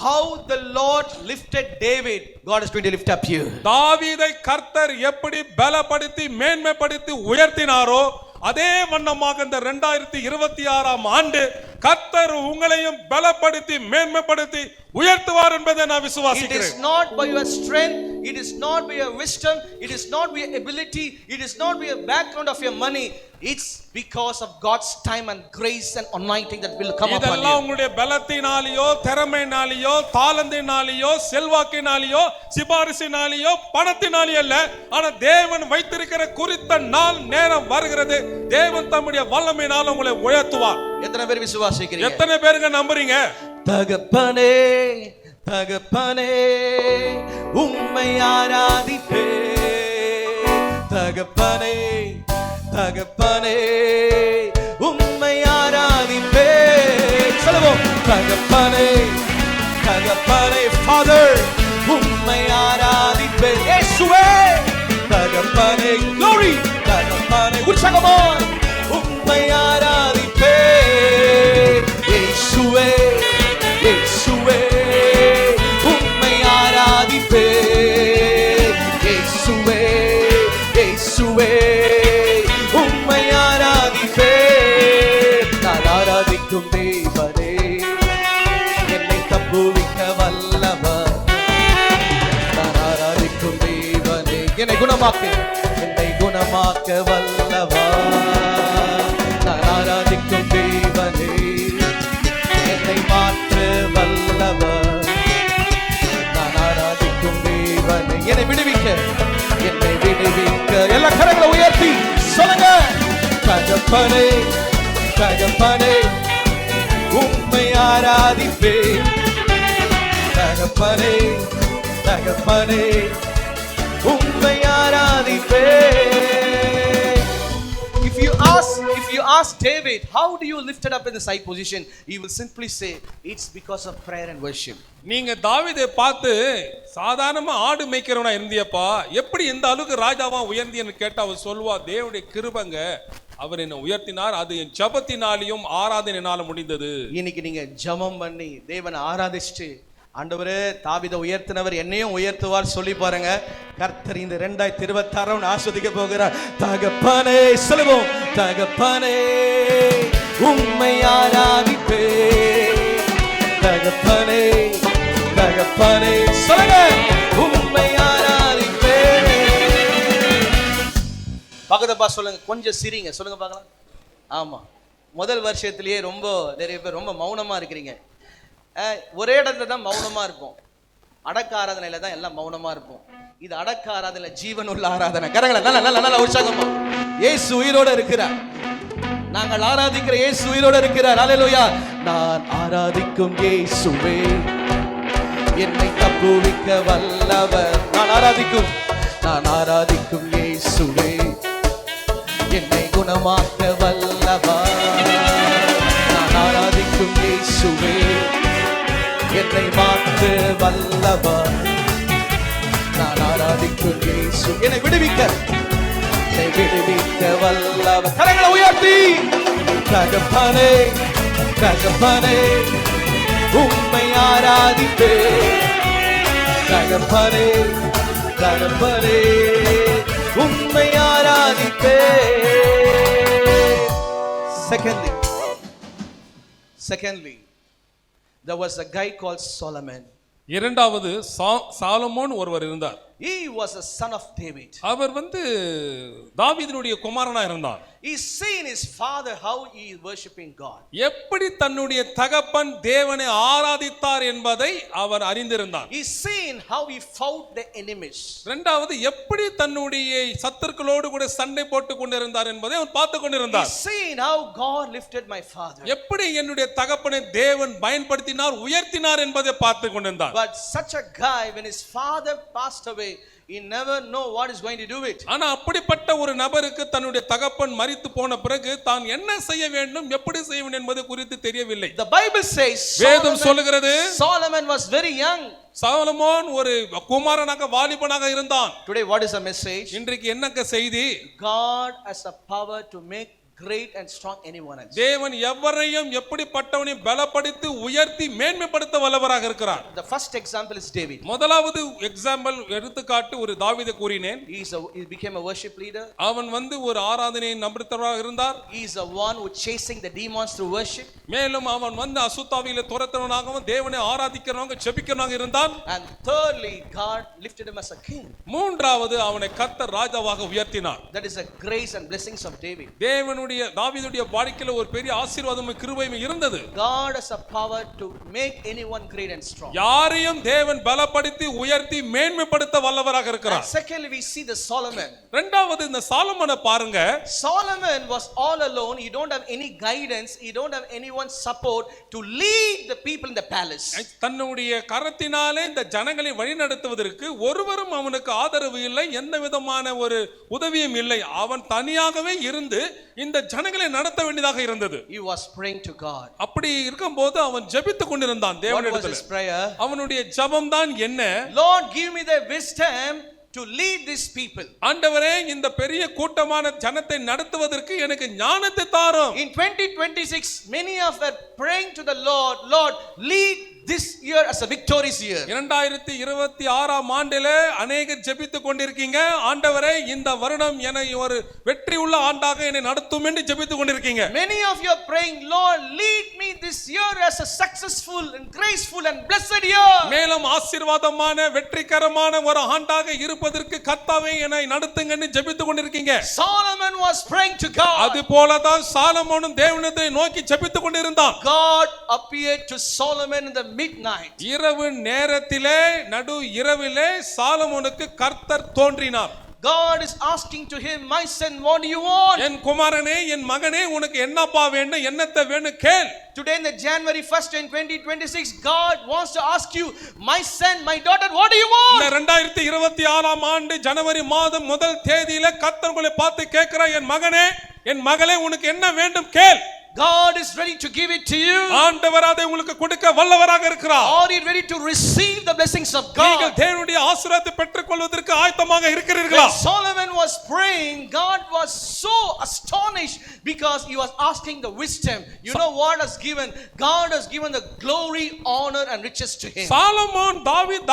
how the Lord lifted David, God is going to lift up you. தாவீதை கர்த்தர் எப்படி பலப்படுத்தி மேன்மைப்படுத்தி உயர்த்தினாரோ அதே வண்ணமாக இந்த 2026ஆம் ஆண்டு கர்த்தர் உங்களையும் பலப்படுத்தி மேன்மைப்படுத்தி உயர்த்துவார் என்பதை நான் விசுவாசிக்கிறேன். It is not by your strength, it is not by your wisdom, it is not by your ability, it is not by your background of your money. It's because of God's time and grace and anointing that will come upon you. இதெல்லாம் உங்களுடைய பலத்தினாலியோ திறமையினாலியோ தாளந்தினாலியோ செல்வாக்கினாலியோ சிபாரிசினாலியோ பணத்தினாலியோ அல்ல, ஆனா தேவன் வைத்திருக்கிற குறித்த நாள் நேரம் வருகிறது, தேவன் தம்முடைய வல்லமையினால் உங்களை உயர்த்துவார். எத்தனை பேர் விசுவாசிக்கிறீங்க? எத்தனை பேருங்க நம்புறீங்க? தகப்பனே தகப்பனே உம்மை ஆராதிப்பே, தகப்பனே தகப்பனே உம்மை ஆராதிப்பே, சொல்லுவோம், தகப்பனே தகப்பனே ஃபாதர் உம்மை ஆராதிப்பே, இயேசுவே தகப்பனே, glory தகப்பனே, உற்சாகமாய் உம்மை ஆராதிப்பே, இயேசுவே இயேசுவே உம்மை ஆராதிப்பே, இயேசுவே இயேசுவே உம்மை ஆராதிப்பே, நான் ஆராதிக்கும் தேவனே என்னை தப்புவிக்க வல்லவர், நான் ஆராதிக்கும் தேவனே என்னை குணமாக்க வல்லவர், நான் ஆராதிக்கும் தேவனே என்னை மாற்ற வல்லவர், நான் ஆராதிக்கும் தேவனே என்னை விடுவிக்க எல்லா கரங்களை உயர்த்தி சொல்லுங்க, தகப்பனே தகப்பனே உம்மை ஆராதிப்பே, தகப்பனே தகப்பனே உம்மை ஆராதிப்பே. If you ask David, how do you lift it up in this high position, he will simply say, it's because of prayer and worship. நீங்க தாவீதை பார்த்து சாதாரணமா ஆடு மேய்க்கிறவனா இருந்தியப்பா, எப்படி இந்த அளவுக்கு ராஜாவா உயர்ந்தியன்னு கேட்டா அவர் சொல்லுவா, தேவனுடைய கிருபைங்க, அவர் என்ன உயர்த்தினார், அது என் ஜெபத்தினாலையும் ஆராதனையினால முடிந்தது. இன்னைக்கு நீங்க ஜெபம் பண்ணி தேவனை ஆராதிச்சுட்டு, ஆண்டவரே தாவீதை உயர்த்தினவர் என்னையும் உயர்த்துவார் சொல்லி பாருங்க, கர்த்தர் இந்த 2026 ஆஸ்வதிக்க போகிறார். தகப்பனே சொல்லுவோம், தகப்பனே உம்மை ஆராதிப்பே, தகப்பனே தகப்பனே சொல்லுங்க, உம்மை ஆராதிப்பே. பக்கத்துல சொல்லுங்க, கொஞ்சம் சிரிங்க, சொல்லுங்க பார்க்கலாம். ஆமா, முதல் வருஷத்திலேயே நிறைய பேர் ரொம்ப மௌனமா இருக்கிறீங்க. ஒரே இடத்துல தான் மௌனமா இருப்போம். அடக்க ஆராதனையில தான் எல்லாம் மௌனமா இருப்போம். இது அடக்க ஆராதனை, ஜீவனுள்ள ஆராதனை. கரங்களை நல்ல உற்சாகமா. இயேசு உயிரோட இருக்கிறார். நாங்கள் ஆராதிக்கிற இயேசு உயிரோட இருக்கிறார். ஹல்லேலூயா. நான் ஆராதிக்கும் இயேசுவே என்னை தப்புவிக்க வல்லவர். நான் ஆராதிக்கும் இயேசுவே என்னை குணமாக்க வல்லவர். நான் ஆராதிக்கும் இயேசுவே என்னை மாற்ற வல்லவர். நான் ஆராதிக்கும் இயேசு என்னை விடுவிக்க வல்லவர். கரங்களை உயர்த்தி தகப்பனே உம்மை ஆராதிப்பே. தகப்பனே உம்மை ஆராதிப்பே. Secondly, there was a guy called Solomon. இரண்டாவது சாலமோன் ஒருவர் இருந்தார். He was a son of David. அவர் தாவீதினுடைய குமாரனா இருந்தார். He seen his father how he is worshiping God. எப்படி தன்னுடைய தகப்பன் தேவனை ஆராதித்தார் என்பதை அவர் அறிந்திருந்தார். He seen how he fought the enemies. இரண்டாவது எப்படி தன்னுடைய சத்துருக்களோடு கூட சண்டை போட்டுக் கொண்டிருந்தார் என்பதை அவர் பார்த்து கொண்டிருந்தார். He seen how God lifted my father. எப்படி என்னுடைய தகப்பனை தேவன் பயன்படுத்தினார், உயர்த்தினார் என்பதை பார்த்து கொண்டிருந்தார். But such a guy, when his father passed away, he never know what is going to do it. ஆனா அப்படிப்பட்ட ஒரு நபருக்கு தன்னுடைய தகப்பன் மரித்து போன பிறகு தான் என்ன செய்ய வேண்டும், எப்படி செய்ய வேண்டும் என்பது குறித்து தெரியவில்லை. The Bible says வேதம் சொல்லுகிறது Solomon was very young. Solomon ஒரு குமாரனாக வாலிபனாக இருந்தான். Today what is the message? இன்றைக்கு என்னங்க செய்தி? God has a power to make great and strong anyone else. தேவன் எவரையும் எப்படிப்பட்டவனையும் பலப்படுத்தி உயர்த்தி மேன்மைப்படுத்த வல்லவராக இருக்கிறார். The first example is David. முதலாவது எக்ஸாம்பிள் எடுத்துக்காட்டு ஒரு தாவீதை கூறினேன். He became a worship leader. அவன் ஒரு ஆராதனையை நம்புகிறவராக இருந்தார். He is the one who chasing the demons through worship. மேலும் அவன் அசுத்தாவியிலே துரத்தவனாகவும் தேவனை ஆராதிக்கிறவனாக ஜெபிக்கிறவனாக இருந்தான். And thirdly, God lifted him as a king. மூன்றாவது அவனை கர்த்தர் ராஜாவாக உயர்த்தினார். That is the grace and blessings of David. தாவீதுடைய வாழ்க்கையில ஒரு பெரிய ஆசீர்வாதமும் கிருபையும் இருந்தது. God has a power to make anyone great and strong. யாரையும் தேவன் பலப்படுத்தி உயர்த்தி மேன்மைப்படுத்த வல்லவராக இருக்கிறார். Secondly, we see the Solomon. இரண்டாவது இந்த சாலமோனை பாருங்க. Solomon was all alone. He don't have any guidance. He don't have anyone support to lead the people in the palace. தன்னுடைய கரத்தினாலே இந்த ஜனங்களை வழிநடத்துவதற்கு ஒருவரும் அவனுக்கு ஆதரவு இல்லை, எந்த விதமான ஒரு உதவியும் இல்லை. அவன் தனியாகவே இருந்து இந்த ஜனங்களை நடத்த வேண்டியதாக இருந்தது. He was praying to God. அப்படி இருக்கும்போது அவன் ஜெபித்துக் கொண்டிருந்தான் தேவனிடத்தில். What was his prayer? அவனுடைய ஜெபம் தான் என்ன? Lord, give me the wisdom to lead these people. ஆண்டவரே, இந்த பெரிய கூட்டமான ஜனத்தை நடத்துவதற்கு எனக்கு ஞானத்தை தாரும். In 2026, many of us praying to the Lord, Lord, lead this year as a victorious year. 2026 ஆண்டிலே அநேகர் ஜெபித்துக் கொண்டிருக்கீங்க, ஆண்டவரே இந்த வருடம் என்னை ஒரு வெற்றி உள்ள ஆண்டாக என்னை நடத்தும் என்று ஜெபித்துக் கொண்டிருக்கீங்க. Many of you are praying, Lord, lead me this year as a successful and graceful and blessed year. மேலும் ஆசீர்வாதமான வெற்றிகரமான ஒரு ஆண்டாக இருப்பதற்கு கர்த்தாவே என்னை நடத்துங்க என்று ஜெபித்துக் கொண்டிருக்கீங்க. Solomon was praying to God. அதுபோலதான் சாலமோனும் தேவனை நோக்கி ஜெபித்துக் கொண்டிருந்தான். God appeared to Solomon in the midnight. இரவு நேரத்திலே, நடு இரவிலே சாலமோனுக்கு கர்த்தர் தோன்றினார். God is asking to him, my son, what do you want? என் குமாரனே, என் மகனே, உனக்கு என்னப்பா வேண்டும், என்னத்தை வேணும் கேள். Today in the January 1st in 2026, God wants to ask you, my son, my daughter, what do you want? இந்த 2026 ஆண்டு ஜனவரி மாதம் முதல் தேதியில கர்த்தர் உங்களை பார்த்து கேட்கிறார், என் மகனே, என் மகளே, உனக்கு என்ன வேண்டும் கேள். God is ready to give it to you. ஆண்டவர் அதை உங்களுக்கு கொடுக்க வல்லவராக இருக்கிறார். Are you ready to receive the blessings of God? நீங்கள் தேவனுடைய ஆசீர்வாதத்தை பெற்றுக்கொள்வதற்கு ஆயத்தமாக இருக்கிறீர்களா? When Solomon was praying, God was so astonished because he was asking the wisdom. You know what has given? God has given the glory, honor and riches to him. Solomon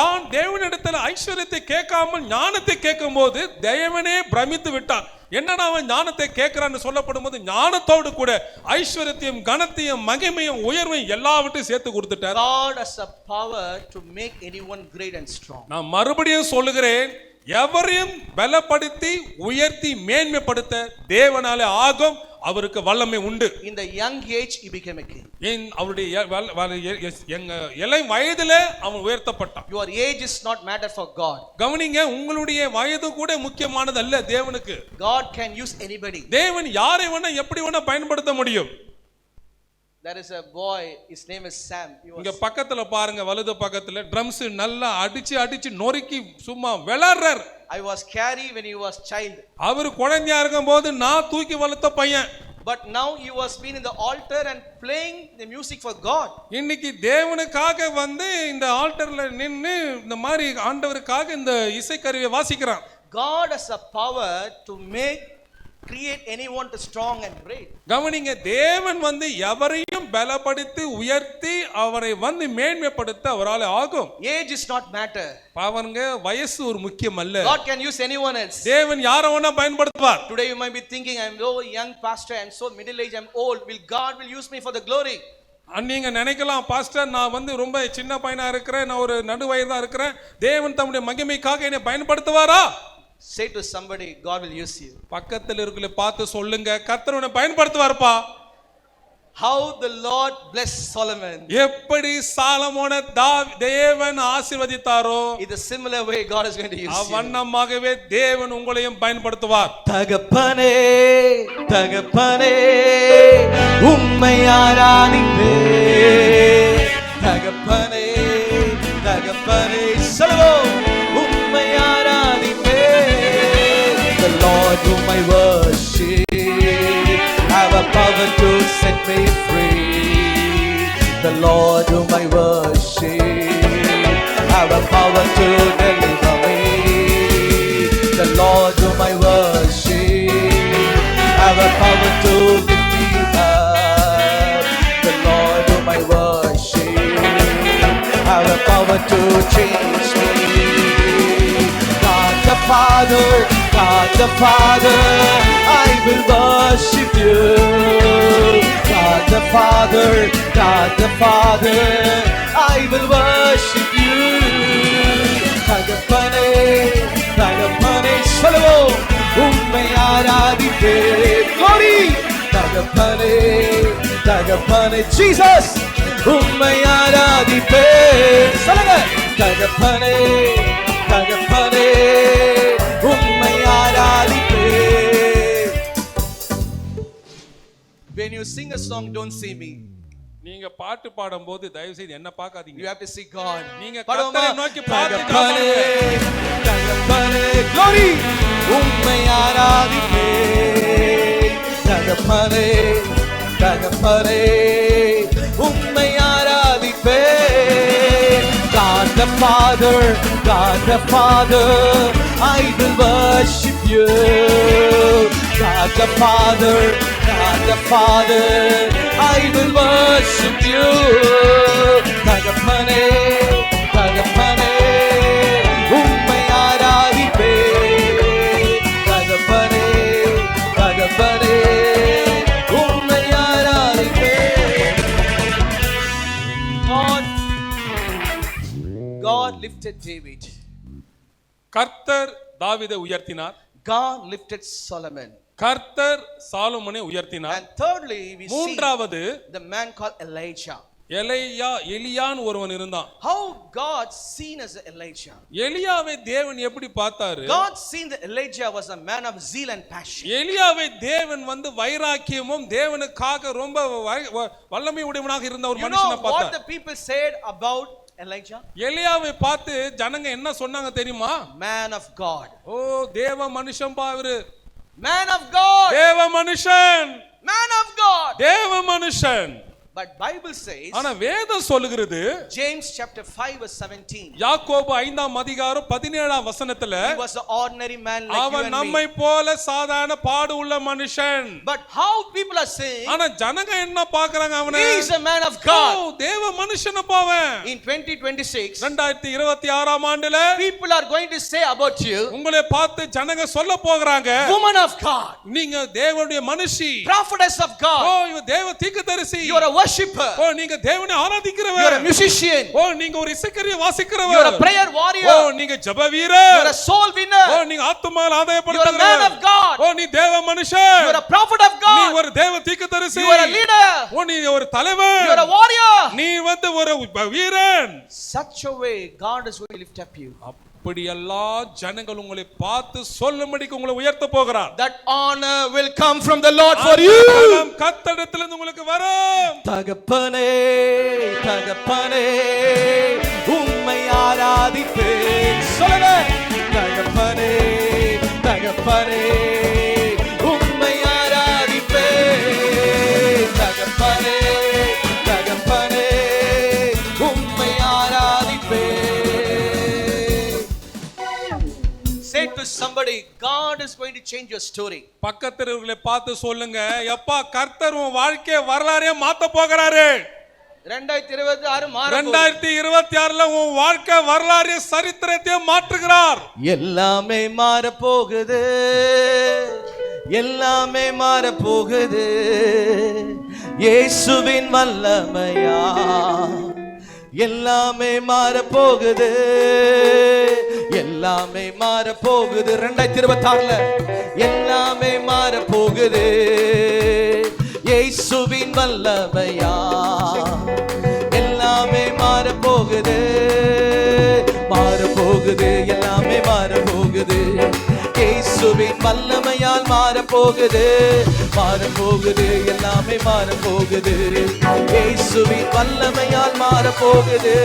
தான் தேவனிடத்தில் ஐஸ்வரியத்தை கேட்காமல் ஞானத்தை கேட்கும்போது தேவனே பிரமித்து விட்டார். என்னடா அவன் ஞானத்தை கேட்கிறான்னு சொல்லப்படும் போது ஞானத்தோடு கூட ஐஸ்வரியத்தையும் கனத்தையும் மகிமையும் உயர்வையும் எல்லாவற்றையும் சேர்த்து கொடுத்துட்டார். God has a power to make anyone great and strong. நான் மறுபடியும் சொல்லுகிறேன், எவரையும் பலப்படுத்தி உயர்த்தி மேன்மைப்படுத்த தேவனாலே ஆகும். அவருக்கு வல்லமை உண்டு. In the young age he became a king. அவருடைய இளம் வயதிலே அவன் உயர்த்தப்பட்டான். Your age is not matter for God. கவனிங்க, உங்களுடைய வயது கூட முக்கியமானது அல்ல தேவனுக்கு. God can use anybody. தேவன் யாரை வேணா எப்படி வேணா பயன்படுத்த முடியும். There is a boy, his name is Sam. இங்க பக்கத்துல பாருங்க, வலது பக்கத்துல ட்ரம்ஸ் நல்லா அடிச்சு நொறுக்கி சும்மா விளையாடுறார். I was carry when he was child. அவர் குழந்தையா இருக்கும்போது நான் தூக்கி வளர்த்த பையன். But now he was been in the altar and playing the music for God. இன்னைக்கு தேவனுக்காக இந்த ஆல்டர்ல நின்னு இந்த மாதிரி ஆண்டவருக்காக இந்த இசைக்கருவியை வாசிக்கிறான். God has a power to create anyone to strong and great. கவனிங்க, தேவன் எவரையும் பலப்படுத்தி உயர்த்தி அவரை மேன்மைப்படுத்த அவரால் ஆகும். Age is not matter. பாவங்க, வயசு ஒரு முக்கியம் அல்ல. God can use anyone else. தேவன் யாரை வேணா பயன்படுத்துவார். Today you might be thinking, I am so young pastor, I am so middle age, I am old. God will use me for the glory. நீங்க நினைக்கலாம், பாஸ்டர் நான் ரொம்ப சின்ன பையனா இருக்கிறேன், நான் ஒரு நடு வயதா இருக்கிறேன், தேவன் தம்முடைய மகிமைக்காக என்னை பயன்படுத்துவாரா? Say to somebody, God will use you. பக்கத்துல இருக்கல பார்த்து சொல்லுங்க, கர்த்தர் உன்னை பயன்படுத்துவார்ப்பா. How the Lord blessed Solomon. எப்படி சாலமோனை தேவன் ஆசீர்வதித்தாரோ, in a similar way God is going to use you. அவண்ணமாகவே தேவன் உங்களையும் பயன்படுத்துவார். தகப்பனே தகப்பனே உம்மை ஆராதிப்பேன். தகப்பனே தகப்பனே சொல்லுவோம், உம்மை ஆராதிப்பேன். The Lord whom I worship have a power to set me free. The Lord whom I worship have a power to deliver me. The Lord whom I worship have a power to lift me up. The Lord whom I worship have a power to change me. God the Father, God the Father, I will worship you. God the Father, God the Father, I will worship you. தகப்பனே தகப்பனே சொல்லுவோம், உம்மை ஆராதிப்பேன். glory. தகப்பனே தகப்பனே Jesus, உம்மை ஆராதிப்பேன். சொல்லுங்க, தகப்பனே தகப்பனே உம்மை ஆராதிப்பேன். When you sing a song, don't see me. நீங்க பாட்டு பாடும்போது தயவு செய்து என்ன பார்க்காதீங்க. You have to see God. நீங்க கர்த்தரை நோக்கி பார்த்து தகப்பனே glory, உம்மை ஆராதிப்பேன். தகப்பனே தகப்பனே உம்மை ஆராதிப்பேன். God the Father, God the Father, I will worship you. God the Father, God the Father, I will worship you. தகப்பனே தகப்பனே உம்மை ஆராதிப்பேன். தகப்பனே தகப்பனே உம்மை ஆராதிப்பேன். God lifted David. கர்த்தர் தாவீதை உயர்த்தினார். God lifted Solomon. கர்த்தர் சாலமோனை உயர்த்தினார். And thirdly we see மூன்றாவது the man called Elijah. எலியான் ஒருவன் இருந்தான். How God seen as Elijah. எலியாவை தேவன் எப்படி பார்த்தாரு? God seen that Elijah was a man of zeal and passion. எலியாவை தேவன் வைராக்கியமும் தேவனுக்காக ரொம்ப வல்லமை உடையவனாக இருந்த ஒரு மனுஷனை பார்த்தார். What the people said about Elijah? எலியாவை பார்த்து ஜனங்க என்ன சொன்னாங்க தெரியுமா? Man of God. ஓ, தேவ மனுஷன் பா இவரு. Man of God. தேவ மனுஷன். Man of God. தேவ மனுஷன். But Bible says, ஆனா வேதம் சொல்லுகிறது, James chapter 5 verse 17, யாக்கோபு 5ஆம் அதிகாரம் 17ஆம் வசனத்துல, he was an ordinary man like you அவன் and நம்மை me. போல சாதாரண பாடு உள்ள மனுஷன். But how people are saying, ஆனா ஜனங்க என்ன பார்க்கறாங்க அவனை? he is a man of God. ஓ, தேவ மனுஷன் பாவன். In 2026, 2026ஆம் ஆண்டுல people are going to say about you, உங்களை பார்த்து ஜனங்க சொல்ல போறாங்க, woman of God, நீங்க தேவனுடைய மனுஷி, prophetess of ஓ, God, இவ தேவ தீர்க்கதரிசி, you are a worshiper. ஓ நீங்க தேவனை You are ஆராதிக்கிறவர். a musician. ஓ நீங்க ஒரு இசைக்கருவியை You are வாசிக்கிறவர். a prayer O warrior. நீங்க ஜெப You வீரர். are a soul winner. ஓ நீங்க ஆத்துமாவை You are a man ஆதாயப்படுத்துகிறவர். of God. ஓ நீ தேவ மனுஷன். You are a prophet of நீ God. ஒரு தேவ தீர்க்கதரிசி. You are a leader. ஓ நீ ஒரு தலைவன். You are a warrior. நீ வந்து ஒரு வீரன். Such a way God is going to lift up you. அப்படி எல்லா ஜனங்கள் உங்களை பார்த்து சொல்லும்படிக்கு உங்களை உயர்த்த போகிறார். That honor will come from the Lord for you. கர்த்தரிடத்திலிருந்து உங்களுக்கு வரும். தகப்பனே தகப்பனே உம்மை ஆராதிப்பேன். சொல்லுங்க. தகப்பனே தகப்பனே உம்மை ஆராதிப்பேன். தகப்பனே தகப்பனே உம்மை ஆராதிப்பேன். Say to somebody, God is going to change your story. பக்கத்திலே பார்த்து சொல்லுங்க, எப்பா கர்த்தர் உன் வாழ்க்கை வரலாறே மாத்த போகிறாரு. 2026 மாற 2026ல உன் வாழ்க்கை வரலாறு சரித்திரத்தை மாற்றுகிறார். எல்லாமே மாற போகுது. எல்லாமே மாற போகுது. இயேசுவின் வல்லமையா எல்லாமே மாற போகுது. எல்லாமே மாற போகுது. 2026ல எல்லாமே மாற போகுது. இயேசுவின் வல்லமையா எல்லாமே மாற போகுது. மாற போகுது. எல்லாமே மாற போகுது. இயேசுவின் வல்லமையால் மாற போகுது. மாற போகுது. எல்லாமே மாற போகுது. இயேசுவின் வல்லமையால் மாற போகுது.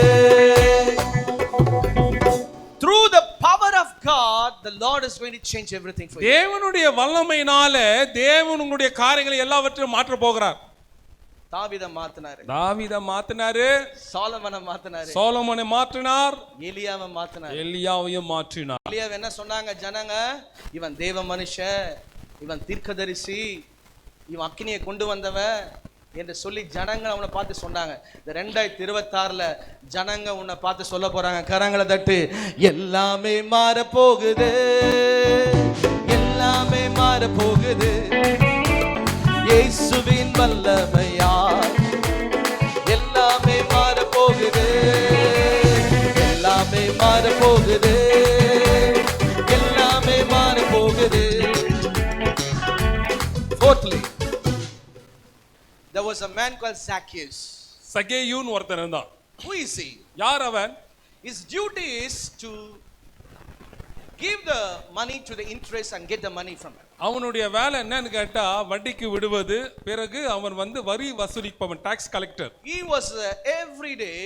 Through the power of God, the Lord is going to change everything for you. தேவனுடைய வல்லமையினால தேவன் உங்களுடைய காரியங்களை எல்லாவற்றையும் மாற்ற போகிறார். தாவீதை மாத்தினாரு. தாவீதை மாத்தினாரு. சாலமோனை மாத்தினாரு. சாலமோனை மாற்றினார். எலியாவை மாத்தினாரு. எலியாவையும் மாற்றினார். எலியாவை என்ன சொன்னாங்க ஜனங்க? இவன் தேவ மனுஷன், இவன் தீர்க்கதரிசி, இவன் அக்கினியை கொண்டு வந்தவன் என்று சொல்லி ஜனங்க அவனை பார்த்து சொன்னாங்க. இந்த 2026ல ஜனங்க உன்னை பார்த்து சொல்ல போறாங்க. கரங்களை தட்டு. எல்லாமே மாற போகுது. எல்லாமே மாற போகுது. இயேசுவின் வல்லமையால் எல்லாமே மாற போகுது. எல்லாமே மாற போகுது. எல்லாமே மாற போகுது. Fourthly, there was a man called Zacchaeus. சகேயுன்னு ஒருத்தன் இருந்தான். Who is he? யார் அவன்? His duty is to give the money to the interest and get the money from him. அவனுடைய வேலை என்னன்னு கேட்டா வட்டிக்கு விடுவது, பிறகு அவன் வந்து வரி வசூலிப்பவன், tax collector. He was every day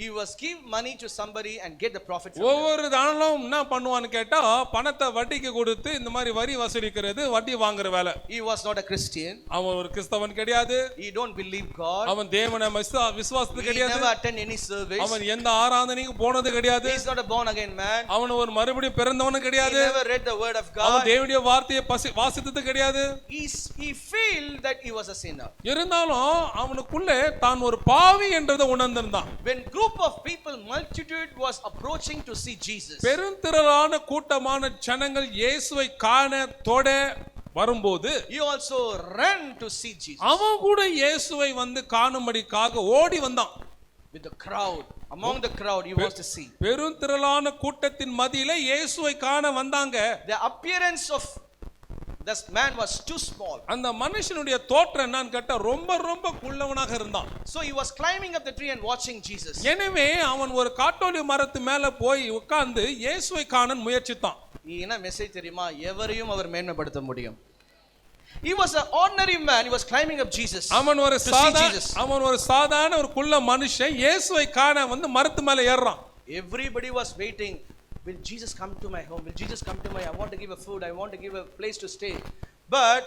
he was give money to somebody and get the profit from them. ஒவ்வொரு நாளும் என்ன பண்ணுவான்னு கேட்டா பணத்தை வட்டிக்கு கொடுத்து இந்த மாதிரி வரி வசூலிக்கிறது, வட்டி வாங்குற வேலை. He was not a Christian. அவன் ஒரு கிறிஸ்தவன் கிடையாது. He don't believe God. அவன் தேவனை விசுவாசத்து He கிடையாது. never attend any service. அவன் எந்த ஆராதனைக்கும் போனது கிடையாது. He is not a born again man. அவன் ஒரு மறுபடியும் பிறந்தவன் கிடையாது. He never read the word of God. அவன் தேவனுடைய வார்த்தையை வாசித்தது கிடையாது. He feel that he was a sinner. இருந்தாலும் அவனுக்குள்ளே தான் ஒரு பாவி என்றதை உணர்ந்திருந்தான். When group of people, multitude was approaching to see Jesus. பெருந்திரளான கூட்டமான ஜனங்கள் இயேசுவை காண தொட வரும்போது he also ran to see Jesus. அவன் கூட இயேசுவை வந்து காணும்படிக்காக ஓடி வந்தான். With the crowd, among the crowd he wants to see. பெருந்திரளான கூட்டத்தின் மத்தியிலே இயேசுவை காண வந்தாங்க. The appearance of this man was too small. அந்த மனுஷனுடைய தோற்றம் என்னன்னு கேட்டா ரொம்ப ரொம்ப குள்ளவனாக இருந்தான். So he was climbing up the tree and watching Jesus. எனவே அவன் ஒரு காட்டோலி மரத்து மேல போய் உட்கார்ந்து இயேசுவை காண முயற்சித்தான். என்ன மெசேஜ் தெரியுமா? எவரையும் அவர் மேன்மைப்படுத்த முடியும். He was an ordinary man. He was climbing up Jesus. அவன் ஒரு சாதாரண ஒரு குள்ள மனுஷன் இயேசுவை காண வந்து மரத்து மேல ஏறுறான். Everybody was waiting. Will Jesus come to my home? Will Jesus come to my, I want to give a food, I want to give a place to stay. But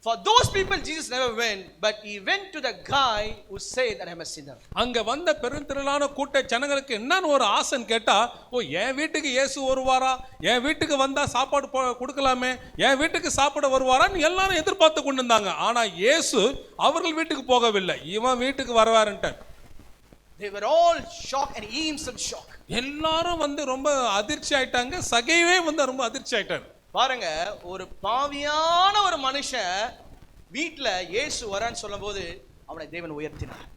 for those people Jesus never went, but he went to the guy who said that I am a sinner. அங்க வந்த பெருந்திரளான கூட்ட ஜனங்களுக்கு என்னன்னு ஒரு ஆசைன்னு கேட்டா, ஓ என் வீட்டுக்கு இயேசு வருவாரா, என் வீட்டுக்கு வந்தா சாப்பாடு கொடுக்கலாமே, என் வீட்டுக்கு சாப்பிட வருவாரான்னு எல்லாரும் எதிர்பார்த்து கொண்டு இருந்தாங்க. ஆனா இயேசு அவர்கள் வீட்டுக்கு போகவில்லை, இவன் வீட்டுக்கு வருவாருன்ட்டார். They were all shocked and he himself shocked. எல்லாரும் வந்து ரொம்ப அதிர்ச்சி ஆயிட்டாங்க. சகைவே வந்து ரொம்ப அதிர்ச்சி ஆயிட்டார். பாருங்க, ஒரு பாவியான ஒரு மனுஷன் வீட்ல இயேசு வரான்னு சொல்லும்போது அவனை தேவன் உயர்த்தினார்.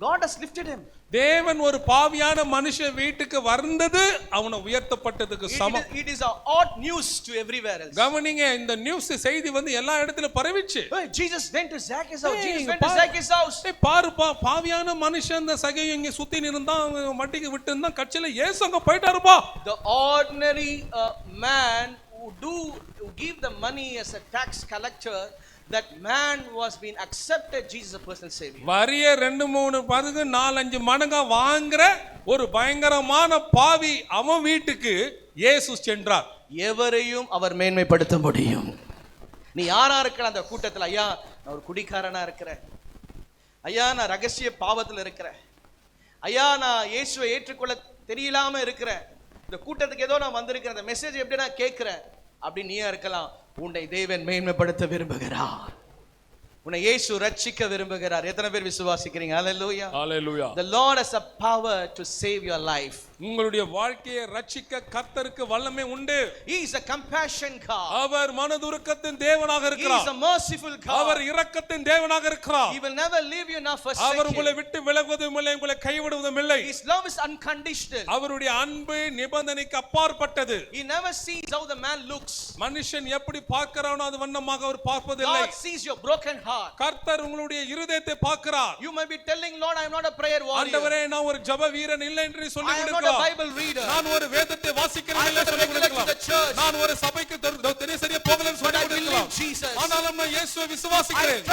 God has lifted him. தேவன் ஒரு பாவியான மனுஷன் வீட்டுக்கு வந்தது அவனை உயர்த்தப்பட்டதுக்கு சமம். It is a odd news to everywhere else. கவனிங்க, இந்த நியூஸ் செய்தி வந்து எல்லா இடத்துல பரவிச்சு. Jesus went to Zacchaeus house. Jesus went to Zacchaeus house. பாருப்பா, பாவியான மனுஷன் இந்த சகையை இங்க சுத்தி நின்னுதான் மட்டிக்கு விட்டு இருந்தா கட்சியில இயேசு அங்க போயிட்டாருப்பா. The ordinary man who give the money as a tax collector, that man was being accepted Jesus as a personal savior. வரிய 2-3 பதுகு 4-5 மடங்கா வாங்குற ஒரு பயங்கரமான பாவி அவன் வீட்டுக்கு இயேசு சென்றார். எவரையும் அவர் மேன்மைப்படுத்த முடியும். நீ யாரா இருக்கலாம் அந்த கூட்டத்தில், ஐயா நான் ஒரு குடிகாரனா இருக்கிறேன், ஐயா நான் ரகசிய பாவத்தில் இருக்கிறேன், ஐயா நான் இயேசுவை ஏற்றுக்கொள்ள தெரியலாம இருக்கிறேன், இந்த கூட்டத்துக்கு ஏதோ நான் வந்திருக்கிறேன், இந்த மெசேஜ் எப்படி நான் கேட்கிறேன் அப்படின்னு நீயா இருக்கலாம். உன்னை தேவன் மேன்மைப்படுத்த விரும்புகிறார். உன்னை இயேசு ரட்சிக்க விரும்புகிறார். எத்தனை பேர் விசுவாசிக்கிறீங்க? ஹalleluya. Hallelujah. The Lord has a power to save your life. உங்களுடைய வாழ்க்கையை ரட்சிக்க கர்த்தருக்கு வல்லமை உண்டு. He is a compassion God. அவர் மனதுருக்கத்தின் தேவனாக இருக்கிறார். He is a merciful God. அவர் இரக்கத்தின் தேவனாக இருக்கிறார். He will never leave you nor forsake you. அவர் உங்களை விட்டு விலகுவதும் இல்லை, உங்களை கைவிடுவதும் இல்லை. His love is unconditional. அவருடைய அன்பு நிபந்தனைக்கு அப்பாற்பட்டது. He never sees how the man looks. மனுஷன் எப்படி பார்க்கறானோ அது வண்ணமாக அவர் பார்ப்பதில்லை. God sees your broken heart. கர்த்தர் உங்களுடைய இருதயத்தை பார்க்கிறார். You may be telling Lord, I am not a prayer warrior. ஆண்டவரே நான் ஒரு ஜெப வீரன் இல்லை என்று சொல்லி I am not a Bible reader. நான் ஒரு வேதத்தை வாசிக்கிறவன் இல்லை சொல்லி கொடுக்கலாம். நான் ஒரு சபைக்கு தினசரி போகலன்னு சொல்லி கொடுக்கலாம். ஆனாலும் நான் இயேசுவை விசுவாசிக்கிறேன்.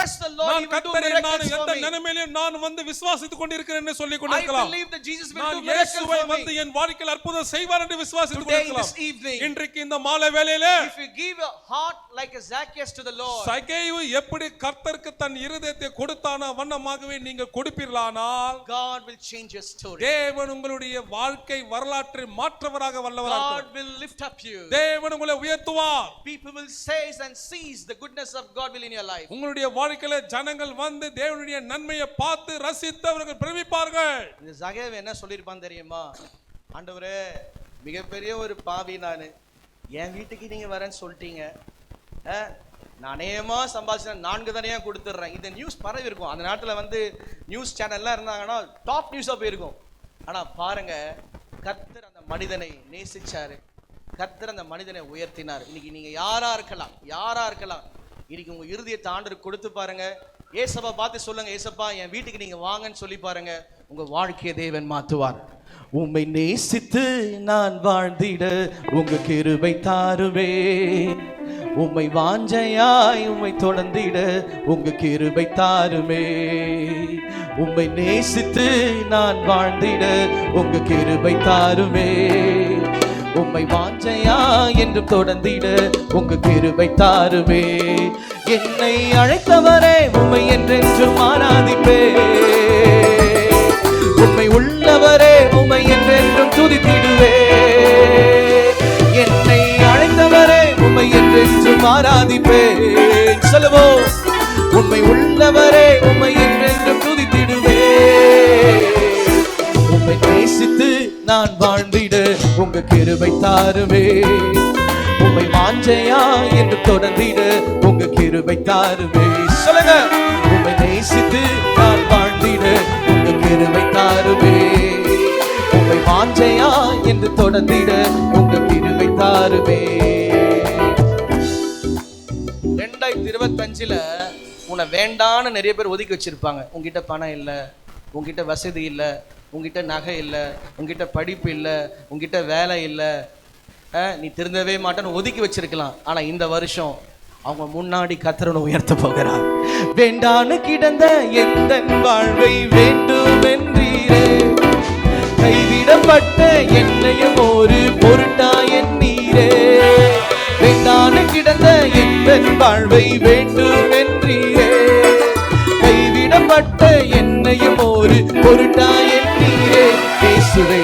நான் கர்த்தரை நான் எந்த நிலைமையிலும் நான் வந்து விசுவாசித்துக் கொண்டிருக்கிறேன் என்று சொல்லி கொடுக்கலாம். I believe that Jesus will நான் do miracles இயேசுவை for me. வந்து என் வாழ்க்கையில் அற்புதம் செய்வார் என்று விசுவாசித்துக் கொண்டிருக்கலாம். This evening, இன்றைக்கு இந்த மாலை வேளையிலே if you give a heart like a Zacchaeus to the Lord, சகேயு எப்படி கர்த்தருக்கு தன் இருதயத்தை கொடுத்தான வண்ணமாகவே நீங்க கொடுப்பீர்களானால் God will change your story. தேவன் உங்களுடைய வாழ்க்கை வரலாற்றை மாற்றவராக வல்லவராக God will lift up you. தேவன் உங்களை உயர்த்துவார். People will say and seize the goodness of God will in your life. உங்களுடைய வாழ்க்கையில ஜனங்கள் வந்து தேவனுடைய நன்மையை பார்த்து ரசித்து அவர்கள் பிரமிப்பார்கள். இந்த சகேயு என்ன சொல்லிருப்பான் தெரியுமா? ஆண்டவரே மிகப்பெரிய ஒரு பாவி நானு, என் வீட்டுக்கு நீங்க வரேன்னு சொல்லிட்டீங்க, நான் அநேகமா சம்பாதிச்சேன் 4 தடவையா கொடுத்துட்றேன். இந்த நியூஸ் பரவி இருக்கும். அந்த நேரத்தில் வந்து நியூஸ் சேனல்லாம் இருந்தாங்கன்னா டாப் நியூஸாக போயிருக்கும். ஆனால் பாருங்க, கர்த்தர் அந்த மனிதனை நேசிச்சாரு, கர்த்தர் அந்த மனிதனை உயர்த்தினார். இன்னைக்கு நீங்க யாரா இருக்கலாம், இன்னைக்கு உங்க இருதயத்தை ஆண்டவருக்கு கொடுத்து பாருங்க. ஏசப்பா பார்த்து சொல்லுங்க, ஏசப்பா என் வீட்டுக்கு நீங்க வாங்கன்னு சொல்லி பாருங்க, உங்க வாழ்க்கையை தேவன் மாற்றுவார். உம்மை நேசித்து நான் வாழ்ந்திட உங்க கிருபை தாருவே, உம்மை வாஞ்சையாய் உம்மை தொடர்ந்திட உங்க கிருபை தாருமே. உம்மை நேசித்து நான் வாழ்ந்திட உங்க கிருபை தாருமே, உம்மை வாஞ்சையா என்று தொடர்ந்திட உங்க கிருபை தாருமே. என்னை அழைத்தவரே உம்மை என்றென்றும் ஆராதிப்பே, உம்மை உள்ளவரே உம்மை என்றென்றும் துதித்திடுவே. என்னை அழைத்தவரே உம்மை என்றென்றும் ஆராதிப்பேன். சொல்லுவோம், உம்மை உள்ளவரே உம்மை என்றென்றும் துதித்திடுவே. உம்மை நேசித்து நான் வாழ்ந்திட உங்க கிருபை தாருமே, உம்மை வாஞ்சையா என்று தொடர்ந்திட உங்க கிருபை தாருமே. சொல்லுங்க, உம்மை நேசித்து நான் வாழ்ந்திட உங்க கிருபை தாருமே, உம்மை வாஞ்சையா என்று தொடர்ந்திட உங்க கிருபை தாருமே. 2025 உன்னை வேண்டான்னு நிறைய பேர் ஒதுக்கி வச்சிருப்பாங்க. உங்ககிட்ட பணம் இல்லை, உங்ககிட்ட வசதி இல்லை, உங்ககிட்ட நகை இல்லை, உங்ககிட்ட படிப்பு இல்லை, உங்ககிட்ட வேலை இல்லை, நீ திருந்தவே மாட்டேன்னு ஒதுக்கி வச்சிருக்கலாம். ஆனா இந்த வருஷம் அவங்க முன்னாடி கர்த்தரை உயர்த்த போகிறார். வேண்டான்னு கிடந்த எந்த வாழ்வை வேண்டும் என்றீரே, கைவிடப்பட்ட என்னையும் ஒரு பொருட்டா எண்ணீரே. வேண்டான்னு கிடந்த எந்த வாழ்வை வேண்டும் என்றீரே, கைவிடப்பட்ட என்னையும் ஒரு பொருட்டா எண்ணீரே. இயேசுவே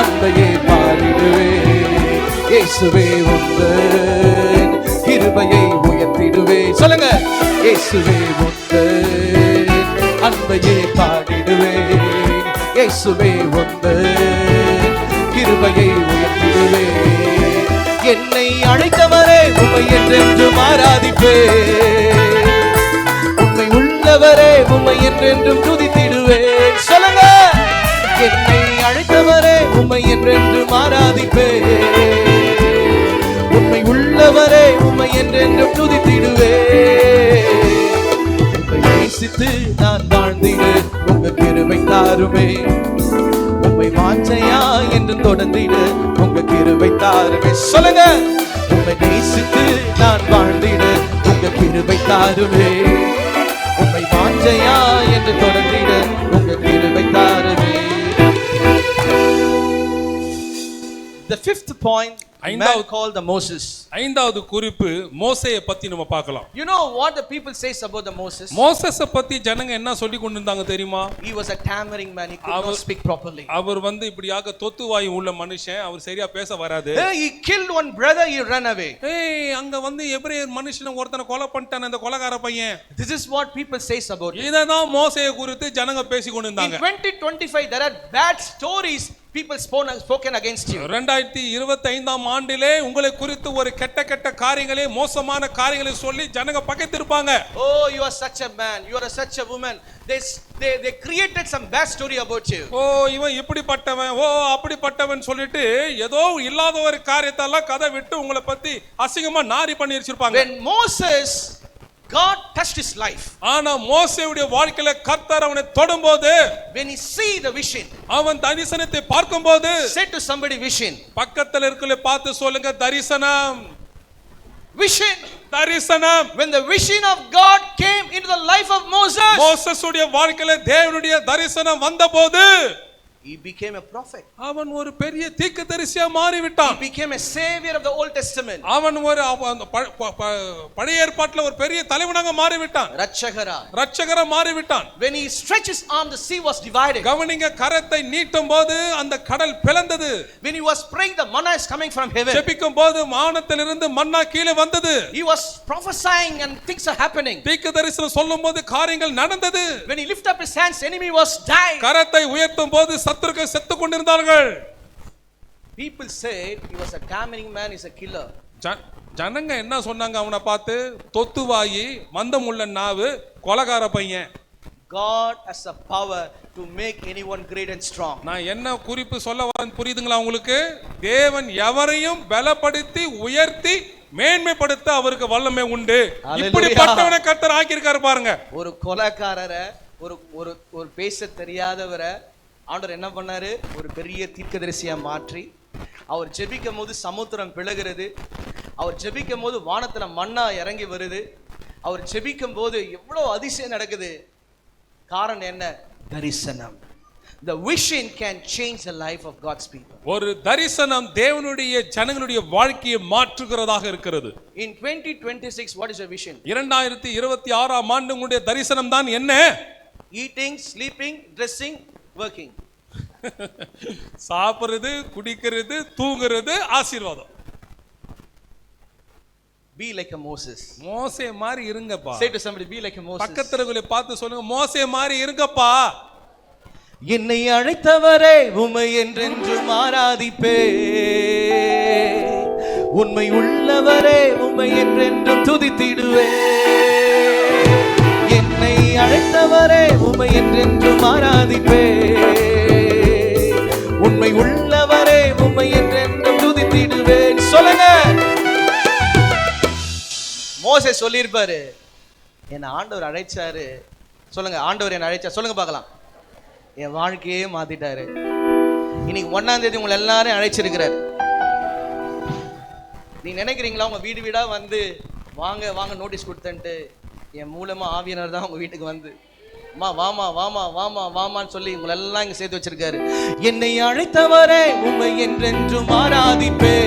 அன்பையே பாடிடுவே, இயேசுவே உந்தன் கிருபையை உயர்த்திடுவே. சொல்லுங்க, இயேசுவே உந்தன் அன்பையே பாடிடுவே, இயேசுவே உந்தன் கிருபையை உயர்த்திடுவே. என்னை அழைத்தவரே உம்மை என்றென்றும் ஆராதிப்பே, உம்மை உள்ளவரே உம்மை என்றென்றும் துதித்திடுவேன். சொல்லுங்க. என்னை அழைத்தவரே உம்மை என்றென்றும் ஆராதிப்பேன். உம்மை உள்ளவரே உம்மை என்றென்றும் துதித்திடுவேன். உம்மை நேசித்து நான் வாழ்ந்திட உங்க கிருபை தாருமே. உம்மை வாஞ்சையா என்று தொடர்ந்திட உங்க கிருபை தாருமே. சொல்லுங்க. உம்மை நேசித்து நான் வாழ்ந்திட உங்க கிருபை தாருமே. உம்மை வாஞ்சையா என்று தொடர்ந்திட உங்க கிருபை தாருமே. The fifth point, a man called the Moses. ஐந்தாவது குறிப்பு மோசேயை பத்தி நம்ம பார்க்கலாம். You know what the people says about the Moses? மோசேஸை பத்தி ஜனங்க என்ன சொல்லி கொண்டிருந்தாங்க தெரியுமா? He was a tammering man. He could not speak properly. அவர் இப்படியாக தொத்துவாய் உள்ள மனுஷன், அவர் சரியா பேச வராது. He killed one brother, he ran away. அங்க எபிரேயர் மனுஷனை ஒருத்தனை கொலை பண்ணிட்டான் அந்த கொலைகார பையன். This is what people says about him. இததான் மோசேயை குறித்து ஜனங்க பேசி கொண்டிருந்தாங்க. In 2025 there are bad stories people spoken against you. 2025ஆம் ஆண்டிலே உங்களை குறித்து ஒரு கெட்ட காரியங்களே மோசமான காரியங்களை சொல்லி ஜனங்க பகைத்திருப்பாங்க. Oh, you are such a man, you are such a woman. They created some bad story about you. இவன் இப்படிப்பட்டவன், அப்படிப்பட்டவன் சொல்லிட்டு ஏதோ இல்லாத ஒரு காரியத்தெல்லாம் கதை விட்டு உங்களை பத்தி அசிங்கமா நாரி பண்ணி வச்சிருப்பாங்க. When Moses, God touched his life. ஆனா மோசேயுடைய வாழ்க்கையில கர்த்தர் அவனை தொடும்போது, when he see the vision, அவன் தரிசனத்தை பார்க்கும்போது, say to somebody vision. பக்கத்துல இருக்கலே பார்த்து சொல்லுங்க தரிசனம். Vision. தரிசனம். When the vision of God came into the life of Moses, மோசேயுடைய வாழ்க்கையில தேவனுடைய தரிசனம் வந்தபோது, he became a prophet. அவன் ஒரு பெரிய தீர்க்கதரிசியா மாறிவிட்டான். He became a savior of the Old Testament. அவன் ஒரு பழைய ஏற்பாட்டில் ஒரு பெரிய தலைவனாக மாறிவிட்டான். ரட்சகரா மாறிவிட்டான். When he stretched his arm, the sea was divided. கவனிங்க, கரத்தை நீட்டும் போது அந்த கடல் பிளந்தது. When he was praying, the manna is coming from heaven. ஜெபிக்கும் போது வானத்திலிருந்து மன்னா கீழே வந்தது. He was prophesying and things are happening. தீர்க்கதரிசனம் சொல்லும்போது காரியங்கள் நடந்தது. When he lifted up his hands, enemy was dying. கரத்தை உயர்த்தும் போது சத்துருக்கள் செத்து கொண்டிருந்தார்கள். People said he was a tammering man, is a killer. ஜனங்க என்ன சொன்னாங்க அவனை பார்த்து? தொத்துவாயி, மந்தமுள்ள நாவு, கொலைகார பையன். God has a power to make anyone great and strong. நான் என்ன குறிப்பு சொல்ல வரேன் புரியுதுங்களா உங்களுக்கு? தேவன் எவரையும் பலப்படுத்தி உயர்த்தி மேன்மைப்படுத்த அவருக்கு வல்லமை உண்டு. இப்படிப்பட்டவனை கர்த்தர் ஆக்கியிருக்காரு பாருங்க. ஒரு கொலைகாரரை, ஒரு பேச தெரியாதவரை ஆண்டவர் என்ன பண்ணாரு? ஒரு பெரிய தீர்க்கதரிசியா மாற்றி, அவர் ஜெபிக்கும் போது சமுத்திரம் பிளகிறது, அவர் ஜெபிக்கும் போது வானத்துல மன்னா இறங்கி வருது, அவர் ஜெபிக்கும் போது எவ்வளவு அதிசயம் நடக்குது. காரணம் என்ன? தரிசனம். The vision can change the life of God's people. ஒரு தரிசனம் தேவனுடைய ஜனங்களுடைய வாழ்க்கையை மாற்றுகிறதாக இருக்கிறது. In 2026 what is your vision? 2026ஆம் ஆண்டு உங்களுடைய தரிசனம் தான் என்ன? Eating, sleeping, dressing, working. சாப்பிடுறது, குடிக்கிறது, தூங்குறது, ஆசீர்வாதம். Be like a Moses. மோசே மாதிரி இருங்கப்பா. Say to somebody, be like a Moses. பக்கத்துல பார்த்து சொல்லுங்க, மோசே மாதிரி இருங்கப்பா. என்னை அழைத்தவரே உம்மை என்றென்றும் ஆராதிப்பே. உண்மை உள்ளவரே உம்மை என்றென்றும் துதித்திடுவே. என்னை அழைத்தவரே உம்மை என்றென்றும் ஆராதிப்பே. உண்மை உள்ளவரே உம்மை என்றென்றும் துதித்திடுவேன். சொல்லுங்க. மோசே சொல்லியிருப்பாரு, என்ன ஆண்டவர் அழைச்சாரு. சொல்லுங்க, ஆண்டவர் என்ன அழைச்சார். சொல்லுங்க பார்க்கலாம். என் வாழ்க்கையே மாத்திட்டாரு. இன்னைக்கு 1ஆம் தேதி உங்களை எல்லாரும் அழைச்சிருக்கிறார். நீங்க நினைக்கிறீங்களா உங்க வீடு வீடா வந்து வாங்க வாங்க நோட்டீஸ் கொடுத்தன்ட்டு? என் மூலமா ஆவியானவர் தான் உங்க வீட்டுக்கு வந்து அம்மா வாமா வாமா வாமா வாமான்னு சொல்லி உங்களை எல்லாம் இங்க சேர்த்து வச்சிருக்காரு. என்னை அழைத்தவரே உம்மை என்றென்றும் ஆராதிப்பே.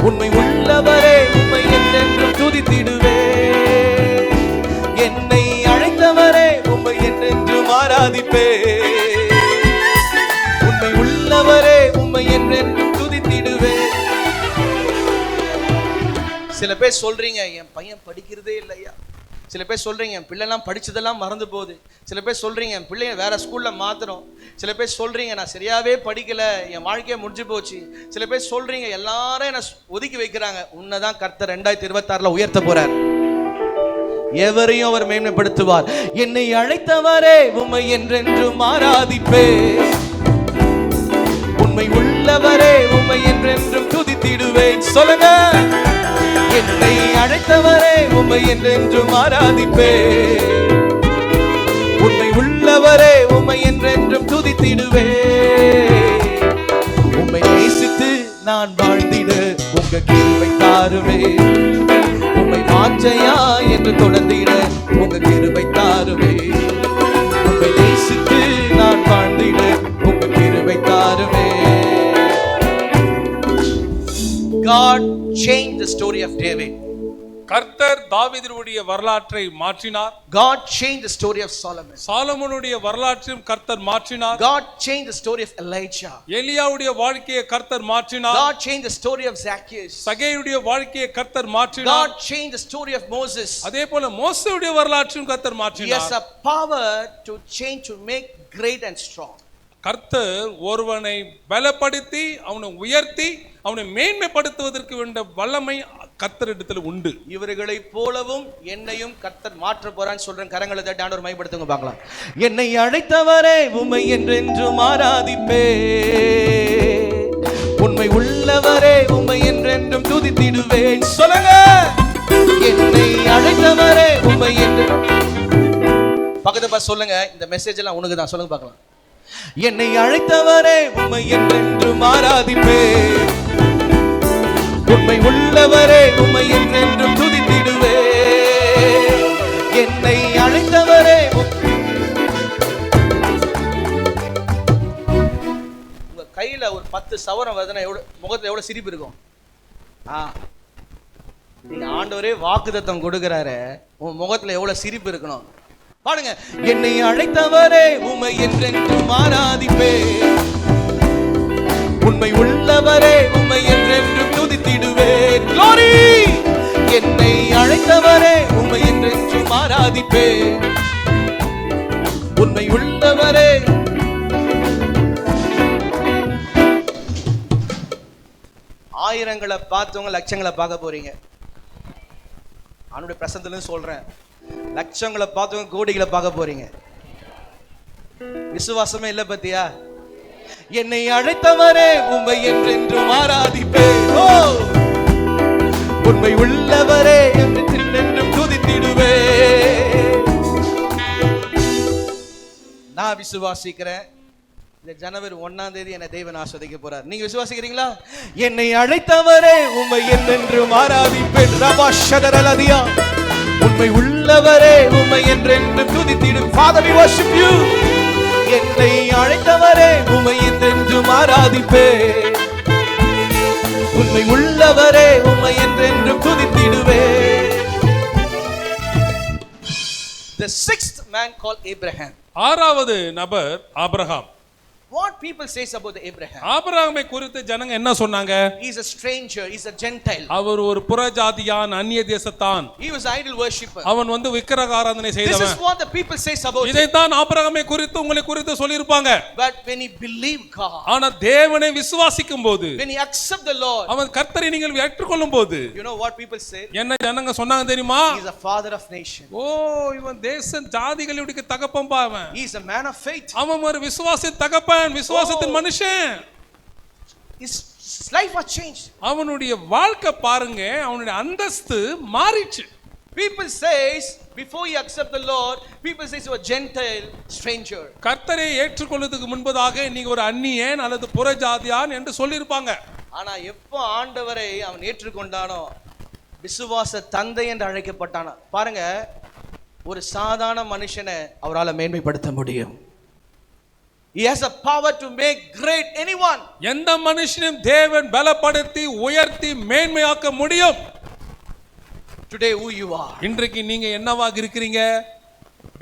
உண்மை உள்ளவரே உம்மை என்றென்றும் துதித்திடுவே. என்னை அழைத்தவரே உம்மை என்றென்றும் ஆராதிப்பே. உண்மை உள்ளவரே உம்மை என்றென்றும் துதித்திடுவே. சில பேர் சொல்றீங்க, என் பையன் படிக்கிறதே இல்லையா. சில பேர் சொல்றீங்க, என் பிள்ளைலாம் படிச்சதெல்லாம் மறந்து போகுது. சில பேர் சொல்றீங்க, என் பிள்ளைய வேற ஸ்கூல்ல மாத்துறோம். சில பேர் சொல்றீங்க, நான் சரியாவே படிக்கல, என் வாழ்க்கையே முடிஞ்சு போச்சு. சில பேர் சொல்றீங்க, எல்லாரும் என்ன ஒதுக்கி வைக்கிறாங்க. உன்னதான் கர்த்தர் 2026 உயர்த்த போறார். எவரையும் அவர் மேன்மைப்படுத்துவார். என்னை அழைத்தவரே உம்மை என்றென்றும் ஆராதிப்பே, உண்மை உள்ளவரே உம்மை என்றென்றும் துதித்திடுவேன். சொல்லுங்க, என்னை அழைத்தவரே உம்மை என்றென்றும் ஆராதிப்பே, உண்மை உள்ளவரே உம்மை என்றென்றும் துதித்திடுவே. உம்மை நேசித்து நான் வாழ்ந்திட உங்க கிருபை தாருமே, உம்மை வாஞ்சையா என்று தொடர்ந்திட உங்க கிருபை தாருமே. உம்மை நேசித்து நான் வாழ்ந்திட உங்க கிருபை தாருமே. God changed the story of David. கர்த்தர் தாவீதுடைய வரலாற்றை மாற்றினார். God changed the story of Solomon. சாலமோனுடைய வரலாற்றையும் கர்த்தர் மாற்றினார். God changed the story of Elijah. எலியாவுடைய வாழ்க்கையை கர்த்தர் மாற்றினார். God changed the story of Zacchaeus. சகேயுடைய வாழ்க்கையை கர்த்தர் மாற்றினார். God changed the story of Moses. அதேபோல மோசேயுடைய வரலாற்றையும் கர்த்தர் He மாற்றினார். has a power to change, to make great and strong. கர்த்தர் ஒருவனை பலப்படுத்தி அவனை உயர்த்தி அவனை மேன்மைப்படுத்துவதற்கு வேண்டிய வல்லமை கர்த்தரிடத்தில் உண்டு. இவர்களை போலவும் என்னையும் கர்த்தர் மாற்ற போறான்னு சொல்றேன். கரங்களை தட்டி ஆண்டவர் மைப்படுத்துங்க பார்க்கலாம். என்னை அழைத்தவரே உம்மை என்றென்றும் ஆராதிப்பே, உண்மை உள்ளவரே உம்மை என்றென்றும் துதித்திடுவேன். சொல்லுங்க, என்னை அழைத்தவரே உம்மை என்று. பக்கத்துல பார்த்து சொல்லுங்க, இந்த மெசேஜ் எல்லாம் உனக்கு தான். சொல்லுங்க பார்க்கலாம். என்னை அழைத்தவரே உம்மை என்றென்றும் ஆராதிப்பே, உண்மை உள்ளவரே உம்மை என்றென்றும் துதித்திடுவே. என்னை அழைத்தவரே. உங்க கையில ஒரு 10 சவரம் வருதுன்னா முகத்துல எவ்வளவு சிரிப்பு இருக்கும். நீங்க ஆண்டவரே வாக்குத்தத்தம் கொடுக்கிறாரு, உன் முகத்துல எவ்வளவு சிரிப்பு இருக்கணும் பாருங்க. என்னை அழைத்தவரே உம்மை என்றென்றும் ஆராதிப்பே, உண்மை உள்ளவரே உம்மை என்றென்றும் துதித்திடுவேன். Glory! என்னை அழைத்தவரே உம்மை என்றென்றும் ஆராதிப்பே, உண்மை உள்ளவரே. ஆயிரங்களை பார்த்தவங்க லட்சங்களை பார்க்க போறீங்க. அவனுடைய பிரசத்துல சொல்றேன், லட்சங்களை பார்த்தவங்க கோடிகளை பார்க்க போறீங்க. விசுவாசமே இல்ல பத்தியா? என்னை அழைத்தவரே உம்மை என்றென்றும் ஆராதிப்பே, உண்மை உள்ளவரே என்றென்றும் துதித்திடுவே. நான் விசுவாசிக்கிறேன், இந்த ஜனவரி 1ஆம் தேதி என்னை தேவன் ஆஸ்வதிக்க போறார். நீங்க விசுவாசிக்கிறீங்களா? என்னை அழைத்தவரே உம்மை என்றென்றும் ஆராதிப்பேன். ரபா ஷதரலதியா, உண்மை உள்ளவரே உம்மை என்றென்றும் துதித்திடும். Father, we worship you. என்னை அழைத்தவரே உம்மை என்றென்றும் ஆராதிப்பே, உண்மை உள்ளவரே உம்மை என்றென்றும் துதித்திடுவே. The 6th man called Abraham. ஆறாவது நபர் Abraham. What people says about the Abraham? ஆபிரகாமை குறித்து ஜனங்க என்ன சொன்னாங்க? He is a stranger, he is a Gentile. அவர் ஒரு புறஜாதியான், அந்நிய தேசத்தான். He was idol worshipper. அவன் விக்கிரக ஆராதனை செய்தவன். This is what the people says about him. இதைத்தான் ஆபிரகாமை குறித்து உங்களை குறித்து சொல்லிருப்பாங்க. But when he believed God, ஆனா தேவனை விசுவாசிக்கும்போது, when he accept the Lord, அவன் கர்த்தரை நீங்கள் ஏற்றுக்கொள்ளும்போது, you know what people say? என்ன ஜனங்க சொன்னாங்க தெரியுமா? He is a father of nation. ஓ, இவன் தேச ஜாதிகளுடைய தகப்பன்பா அவன். He is a man of faith. அவன் ஒரு விசுவாசின் தகப்பன், விசுவாசத்தின் மனுஷன். His life was changed. அவனுடைய வாழ்க்கை பாருங்க, அவனுடைய அந்தஸ்து மாறிச்சு. People says before he accept the Lord, people says you are Gentile, stranger. கர்த்தரை ஏற்றுக்கொள்வதற்கு முன்பதாக நீங்க ஒரு அந்நியன் அல்லது புறஜாதியான் என்று சொல்லியிருப்பாங்க. ஆனா எப்போ ஆண்டவரை அவன் ஏற்றுக்கொண்டானோ, விசுவாச தந்தை என்று அழைக்கப்பட்டானா, பாருங்க, ஒரு சாதாரண மனுஷனை அவரால் மேன்மைப்படுத்த முடியும். He has a power to make great anyone. எந்த மனுஷனையும் தேவன் பலப்படுத்தி உயர்த்தி மேன்மையாக்க முடியும். Today who you are, இன்றைக்கு நீங்க என்னவாக இருக்கிறீங்க?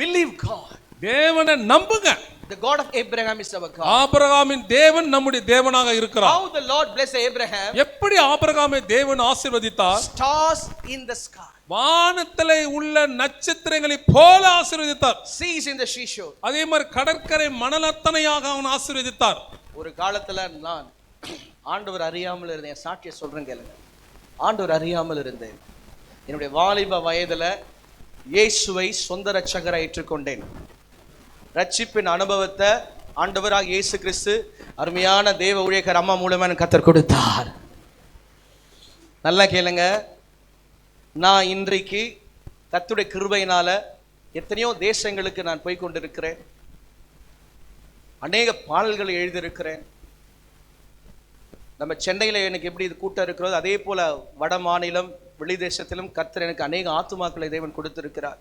believe God. தேவனை நம்புங்க. The God of Abraham is our God. ஆபிரகாமின் தேவன் நம்முடைய தேவனாக இருக்கிறார். How the Lord blessed Abraham? எப்படி ஆபிரகாமை தேவன் ஆசீர்வதித்தார்? Stars in the sky. வானத்திலே உள்ள நட்சத்திரங்களை போல ஆசீர்வதித்தார். Seas in the seashore. அதே மாதிரி கடற்கரை மணல் அத்தனையாக அவன் ஆசீர்வதித்தார். ஒரு காலத்துல நான் ஆண்டவர் அறியாமல் இருந்தேன். சாட்சியை சொல்றேன் கேளுங்க. ஆண்டவர் அறியாமல் இருந்தேன். என்னுடைய வாலிப வயதுல இயேசுவை சொந்த இரட்சகராய் ஏற்றுக்கொண்டேன். ரட்சிப்பின் அனுபவத்தை ஆண்டவராக இயேசு கிறிஸ்து அருமையான தேவ ஊழியக்கார அம்மா மூலமா எனக்கு கத்தர் கொடுத்தார். நல்லா கேளுங்க, நான் இன்றைக்கு கர்த்தருடைய கிருபையினால எத்தனையோ தேசங்களுக்கு நான் போய் கொண்டிருக்கிறேன். அநேக பாடல்களை எழுதியிருக்கிறேன். நம்ம சென்னையில் எனக்கு எப்படி இது கூட்டம் இருக்கிறதோ அதே போல வட மாநிலம் வெளி தேசத்திலும் கர்த்தர் எனக்கு அநேக ஆத்துமாக்களை தேவன் கொடுத்திருக்கிறார்.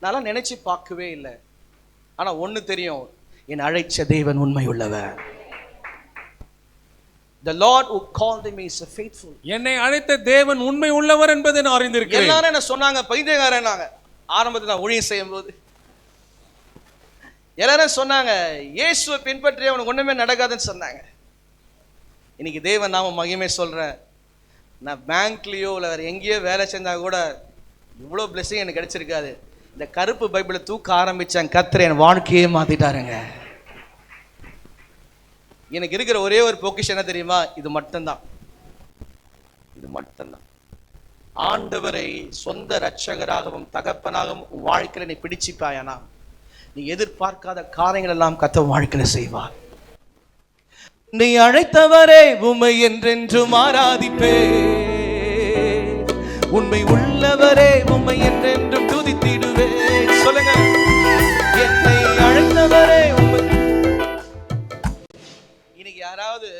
நான் நினைச்சு பார்க்கவே இல்லை. ஆனா ஒண்ணு தெரியும், என் அழைச்ச தேவன் உண்மை உள்ளவர். The Lord who called me is faithful. என்னை அழைத்த தேவன் உண்மை உள்ளவர் என்பதை நான் அறிந்திருக்கிறேன். எல்லாரும் என்ன சொன்னாங்க? பைத்தியக்காரனாங்க. ஆரம்பத்தில் நான் ஊழியம் செய்யும் போது எல்லாரும் சொன்னாங்க, இயேசுவை பின்பற்றி அவனுக்கு ஒண்ணுமே நடக்காதுன்னு சொன்னாங்க. இன்னைக்கு தேவன் நாம மகிமை சொல்றேன். நான் பேங்க்லயோ இல்லை வேற எங்கேயோ வேலை செஞ்சா கூட இவ்வளோ பிளெஸிங் எனக்கு கிடைச்சிருக்காது. இந்த கருப்பு பைபிளை தூக்க ஆரம்பிச்சேன், கர்த்தர் என் வாழ்க்கையே மாத்திட்டாருங்க. எனக்கு இருக்கிற ஒரே ஒரு பொக்கிஷன் என்ன தெரியுமா? இது மட்டும்தான். இது மட்டும்தான். ஆண்டவரை சொந்த இரட்சகராகவும் தகப்பனாகவும் வாழ்க்கையில நீ பிடிச்சிப்பாயனா நீ எதிர்பார்க்காத காரியங்கள் எல்லாம் கர்த்தர் வாழ்க்கையில செய்வார். நீ அழைத்தவரே உம்மை என்றென்றும் ஆராதிப்பே, உண்மை உள்ளவரே உம்மை என்றென்றும் துதித்திடுவே. சொல்லுங்க, என்னை அழைத்தவரே உம்மை. இன்னைக்கு யாராவது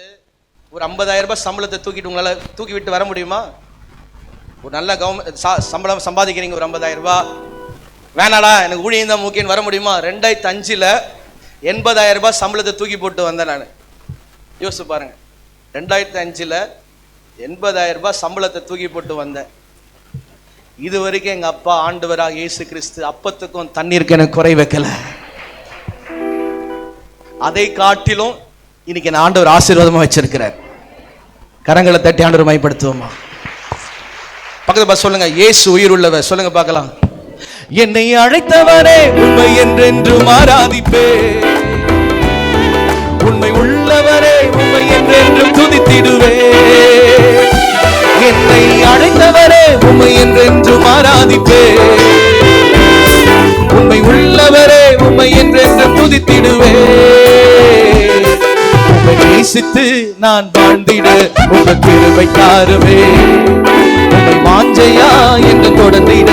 ஒரு 50,000 ரூபாய் சம்பளத்தை தூக்கிட்டு உங்களால தூக்கி விட்டு வர முடியுமா? ஒரு நல்ல கவர்மெண்ட் சம்பளம் சம்பாதிக்கிறீங்க, ஒரு 50,000 ரூபாய், வேணாடா எனக்கு ஊழியம் தான் முக்கியம் வர முடியுமா? 2005 80,000 ரூபாய் சம்பளத்தை தூக்கி போட்டு வந்தேன் நான். யோசிச்சு பாருங்க, 2005 80,000 ரூபாய் சம்பளத்தை தூக்கி போட்டு வந்தேன். இது வரைக்கும் எங்க அப்பா ஆண்டவராக இயேசு கிறிஸ்து அப்பத்துக்கும் தண்ணீருக்கு எனக்கு குறை வைக்கல. அதை காட்டிலும் இன்னைக்கு நான் ஆண்டவர் ஆசீர்வாதமா வச்சிருக்கிறார். கரங்களை தட்டி ஆண்டவர் மைப்படுத்துவோமா? பக்கத்துல சொல்லுங்க, இயேசு உயிர் உள்ளவர். சொல்லுங்க பார்க்கலாம். என்னை அழைத்தவரே உண்மை என்றென்றும் ஆராதிப்பே, உண்மை உள்ளவரே உண்மை என்றென்றும் துதித்திடுவே. என்னை அழைத்தவரே உண்மை என்றென்றும் ஆராதிப்பே, உண்மை உள்ளவரே உண்மை என்றென்றும் துதித்திடுவே. உம்மை நேசித்து நான் வாழ்ந்திட உங்க கிருபை தாருவே, உம்மை வாஞ்சையா என்று தொடர்ந்திட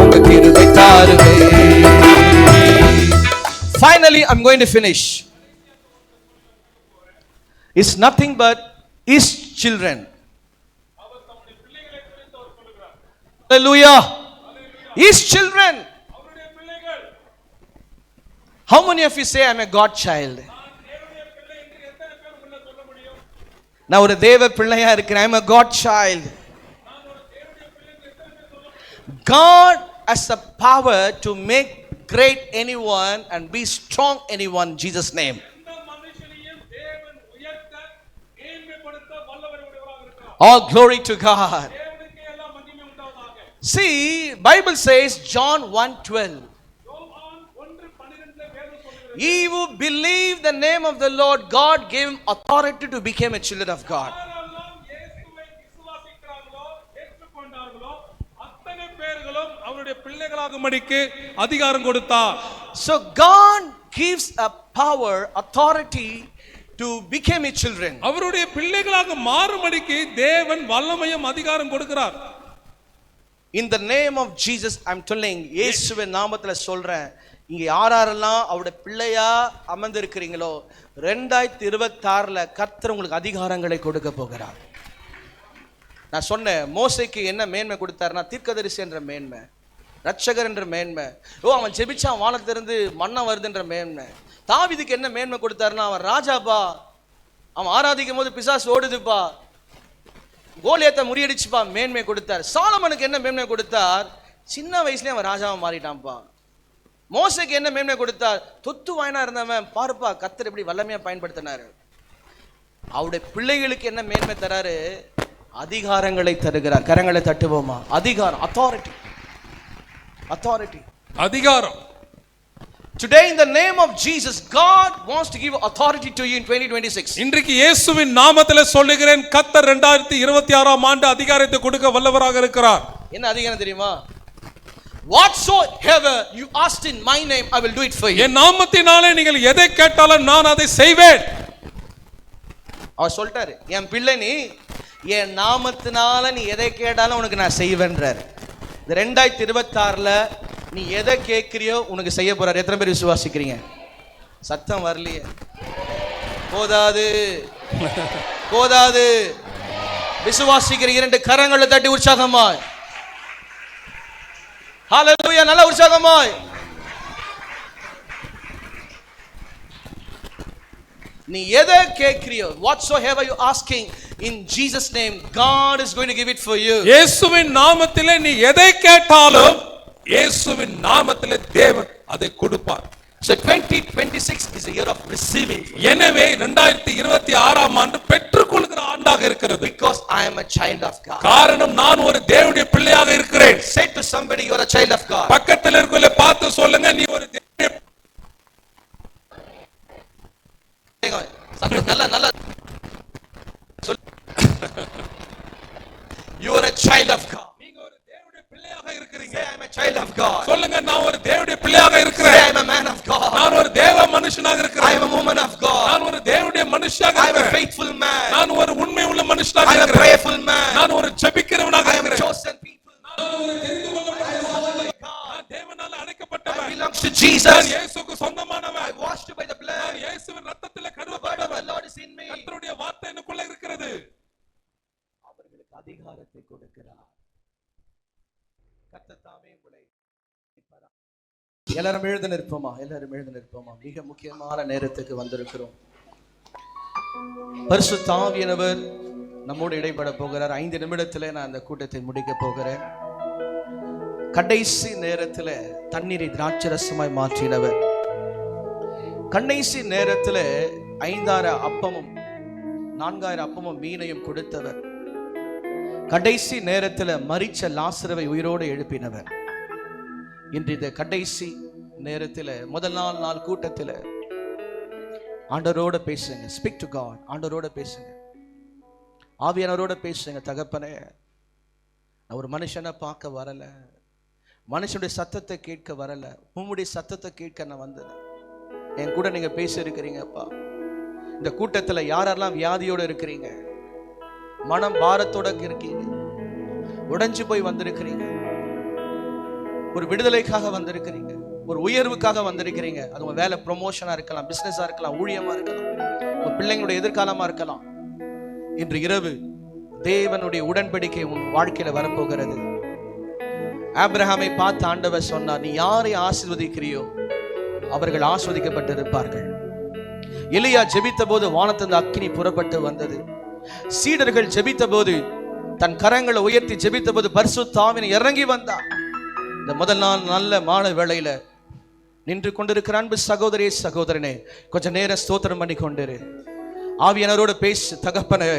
உங்க கிருபை தாருவே. Finally, I'm going to finish. It's nothing but his children. Hallelujah. His children. How many of you say I'm a God child? நான் ஒரு தேவ பிள்ளையா இருக்கிறேன். I'm a God child. God has the power to make great anyone and be strong anyone in Jesus name. All glory to God. See, Bible says John 1:12. He who believed the name of the Lord God gave him authority to become a children of God. So God gives a power, authority to become a children. அவருடைய பிள்ளைகளாக மாறும்படிக்கு தேவன் வல்லமையும் அதிகாரம் கொடுக்கிறார். In the name of Jesus I'm telling, இயேசுவின் நாமத்துல சொல்றேன், இங்க யாரெல்லாம் அவருடைய பிள்ளையா அமர்ந்திருக்கிறீங்களோ 2026 கர்த்தர் உங்களுக்கு அதிகாரங்களை கொடுக்க போகிறார். நான் சொன்னேன், மோசேக்கு என்ன மேன்மை கொடுத்தாருன்னா தீர்க்கதரிசி என்ற மேன்மை, ரட்சகர் என்ற மேன்மை. அவன் ஜெபிச்சா வானத்திலிருந்து மண்ணா வருதுன்ற மேன்மை. தாவீதுக்கு என்ன மேன்மை கொடுத்தாருன்னா அவன் ராஜாப்பா, அவன் ஆராதிக்கும் போது பிசாசு ஓடுதுப்பா, கோலியத்தை முறியடிச்சுப்பா, மேன்மை கொடுத்தார். சாலமனுக்கு என்ன மேன்மை கொடுத்தார்? சின்ன வயசுலயே அவன் ராஜாவை மாறிட்டான்ப்பா. மோசேக்கு என்ன மேன்மை கொடுத்தார்? தொத்து வாயனா இருந்தவன் பாருப்பா கர்த்தர் எப்படி வல்லமையா பயன்படுத்தினாரு. அவருடைய பிள்ளைகளுக்கு என்ன மேன்மை தராரு? அதிகாரங்களை தருகிறார். கரங்களை தட்டுவோமா? அதிகாரம், authority, authority, அதிகாரம். Today in the name of Jesus, God wants to give authority to you in 2026. இன்றைக்கு இயேசுவின் நாமத்திலே சொல்லுகிறேன், கர்த்தர் 2026 ஆம் ஆண்டு அதிகாரத்தை கொடுக்க வல்லவராக இருக்கிறார். என்ன அதிகாரம் தெரியுமா? whatsoever you asked in my name I will do it for you. என் நாமத்தினாலே நீங்கள் எதை கேட்டாலும் நான் அதை செய்வேன். அவர் சொல்லிட்டாரு, என் பிள்ளை நீ என் நாமத்தினால நீ எதை கேட்டாலும் உனக்கு நான் செய்வேன்றாரு. இந்த 2026ல நீ எதை கேட்கிறியோ உனக்கு செய்ய போறாரு. எத்தனை பேர் விசுவாசிக்கிறீங்க? சத்தம் வரலையே. போதாது போதாது. விசுவாசிக்கிற 2 கரங்களை தட்டி உற்சாகமாய் ஹalleluya, நல்ல உற்சாகமாய். நீ எதை கேட்கிறியோ whatsoever you asking in Jesus name God is going to give it for you. இயேசுவின் நாமத்திலே நீ எதை கேட்டாலும் இயேசுவின் நாமத்திலே தேவன் அதை கொடுப்பார். So 2026 is a year of receiving. எனவே 2026ஆம் ஆண்டு பெற்றுக்கொள்கிற ஆண்டாக இருக்கிறது. Because I am a child of God. காரணம் நான் ஒரு தேவனுடைய பிள்ளையாக இருக்கிறேன். Say to somebody you are a child of God. பக்கத்தில் இருக்கவங்கள பார்த்து சொல்லுங்க, நீ ஒரு நல்ல you are a child of God. நீங்க ஒரு தேவனுடைய பிள்ளையாக இருக்கிறீங்க. Say I am a child of God. சொல்லுங்க, நான் ஒரு தேவனுடைய பிள்ளையாக இருக்கிறேன். Say I am a man of God. நான் ஒரு தேவ மனுஷனாக இருக்கிறேன். I am a woman of God. நான் ஒரு தேவனுடைய மனுஷனாக I am a இருக்கிறேன். faithful man. நான் ஒரு உண்மை உள்ள மனுஷனாக I am a இருக்கிறேன். prayerful man. நான் ஒரு ஜெபிக்கிறவனாக I am a இருக்கிறேன். chosen people. நான் ஒரு தெரிந்து கொள்ளப்பட்ட நான் தேவனால I அழைக்கப்பட்டவன். belongs to Jesus. நான் இயேசுவுக்கு சொந்தமானவன். I washed by the blood. நான் இயேசுவின் இரத்தத்திலே The word of the கழுவப்பட்டவன். Lord is in me. கர்த்தருடைய வார்த்தை எனக்குள்ள இருக்கிறது. அவர்களுக்கு அதிகாரத்தை கொடுக்கிறார். கர்த்தர் தாமே உங்களை எல்லாரும் எழுந்து நிற்போமா? எல்லாரும் எழுந்து நிற்போமா? மிக முக்கியமான நேரத்துக்கு வந்திருக்கிறோம். பரிசுத்த ஆவியானவர் நம்மோடு இடைப்பட போகிறார். 5 நிமிடத்தில் நான் அந்த கூட்டத்தை முடிக்க போகிறேன். கடைசி நேரத்தில் தண்ணீரை திராட்சரசமாய் மாற்றினவர், கடைசி நேரத்தில் 5000 அப்பமும் 4000 அப்பமும் மீனையும் கொடுத்தவர், கடைசி நேரத்தில் மரிச்ச லாசருவை உயிரோடு எழுப்பினவர். இன்று இந்த கடைசி நேரத்தில் முதல் நாள் கூட்டத்தில் ஆண்டவரோட பேசுங்க. Speak to God. ஆண்டவரோட பேசுங்க, ஆவியானவரோட பேசுங்க. தகப்பனே, நான் ஒரு மனுஷனை பார்க்க வரல, மனுஷனுடைய சத்தத்தை கேட்க வரல, உம்முடைய சத்தத்தை கேட்க நான் வந்தேன். என் கூட நீங்க பேச இருக்கிறீங்கப்பா. இந்த கூட்டத்தில் யாரெல்லாம் வியாதியோட இருக்கிறீங்க, மனம் பாரத்தோட இருக்கீங்க, உடைஞ்சு போய் வந்திருக்கிறீங்க, ஒரு விடுதலைக்காக வந்திருக்கிறீங்க, ஒரு உயர்வுக்காக வந்திருக்கிறீங்க. அது உங்க வேலை ப்ரொமோஷனா இருக்கலாம், பிசினஸா இருக்கலாம், ஊழியமா இருக்கலாம், உங்க பிள்ளைங்களுடைய எதிர்காலமா இருக்கலாம். இன்று இரவு தேவனுடைய உடன்படிக்கை உன் வாழ்க்கையில வரப்போகிறது. ஆபிரகாமை பார்த்து ஆண்டவர் சொன்னார், நீ யாரை ஆசீர்வதிக்கிறியோ அவர்கள் ஆசீர்வதிக்கப்பட்டிருப்பார்கள். எலியா ஜெபித்த போது வானத்திலிருந்து அக்கினி புறப்பட்டு வந்தது. சீடர்கள் ஜெபித்த போது, தன் கரங்களை உயர்த்தி ஜெபித்த போது பரிசுத்த ஆவியானவர் இறங்கி வந்தார். இந்த முதல் நாள் நல்ல மாலை வேளையில நின்று கொண்டிருக்கிற அன்பு சகோதரி சகோதரனே, கொஞ்சம் நேரம் ஸ்தோத்திரம் பண்ணி கொண்டிரு. ஆவியானவரோட பேசு. தகப்பனே,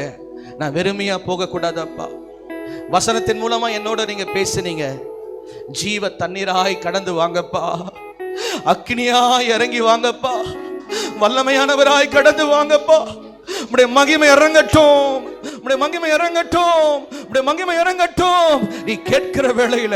நான் வெறுமையா போக கூடாதப்பா. வசனத்தின் மூலமா என்னோட நீங்க பேசுனீங்க. ஜீவ தண்ணீராய் கடந்து வாங்கப்பா, அக்கினியாய் இறங்கி வாங்கப்பா, வல்லமையானவராய் கடந்து வாங்கப்பா. உம்முடைய மகிமை இறங்கட்டும், உம்முடைய மகிமை இறங்கட்டும், உம்முடைய மகிமை இறங்கட்டும். நீ கேட்கிற வேளையில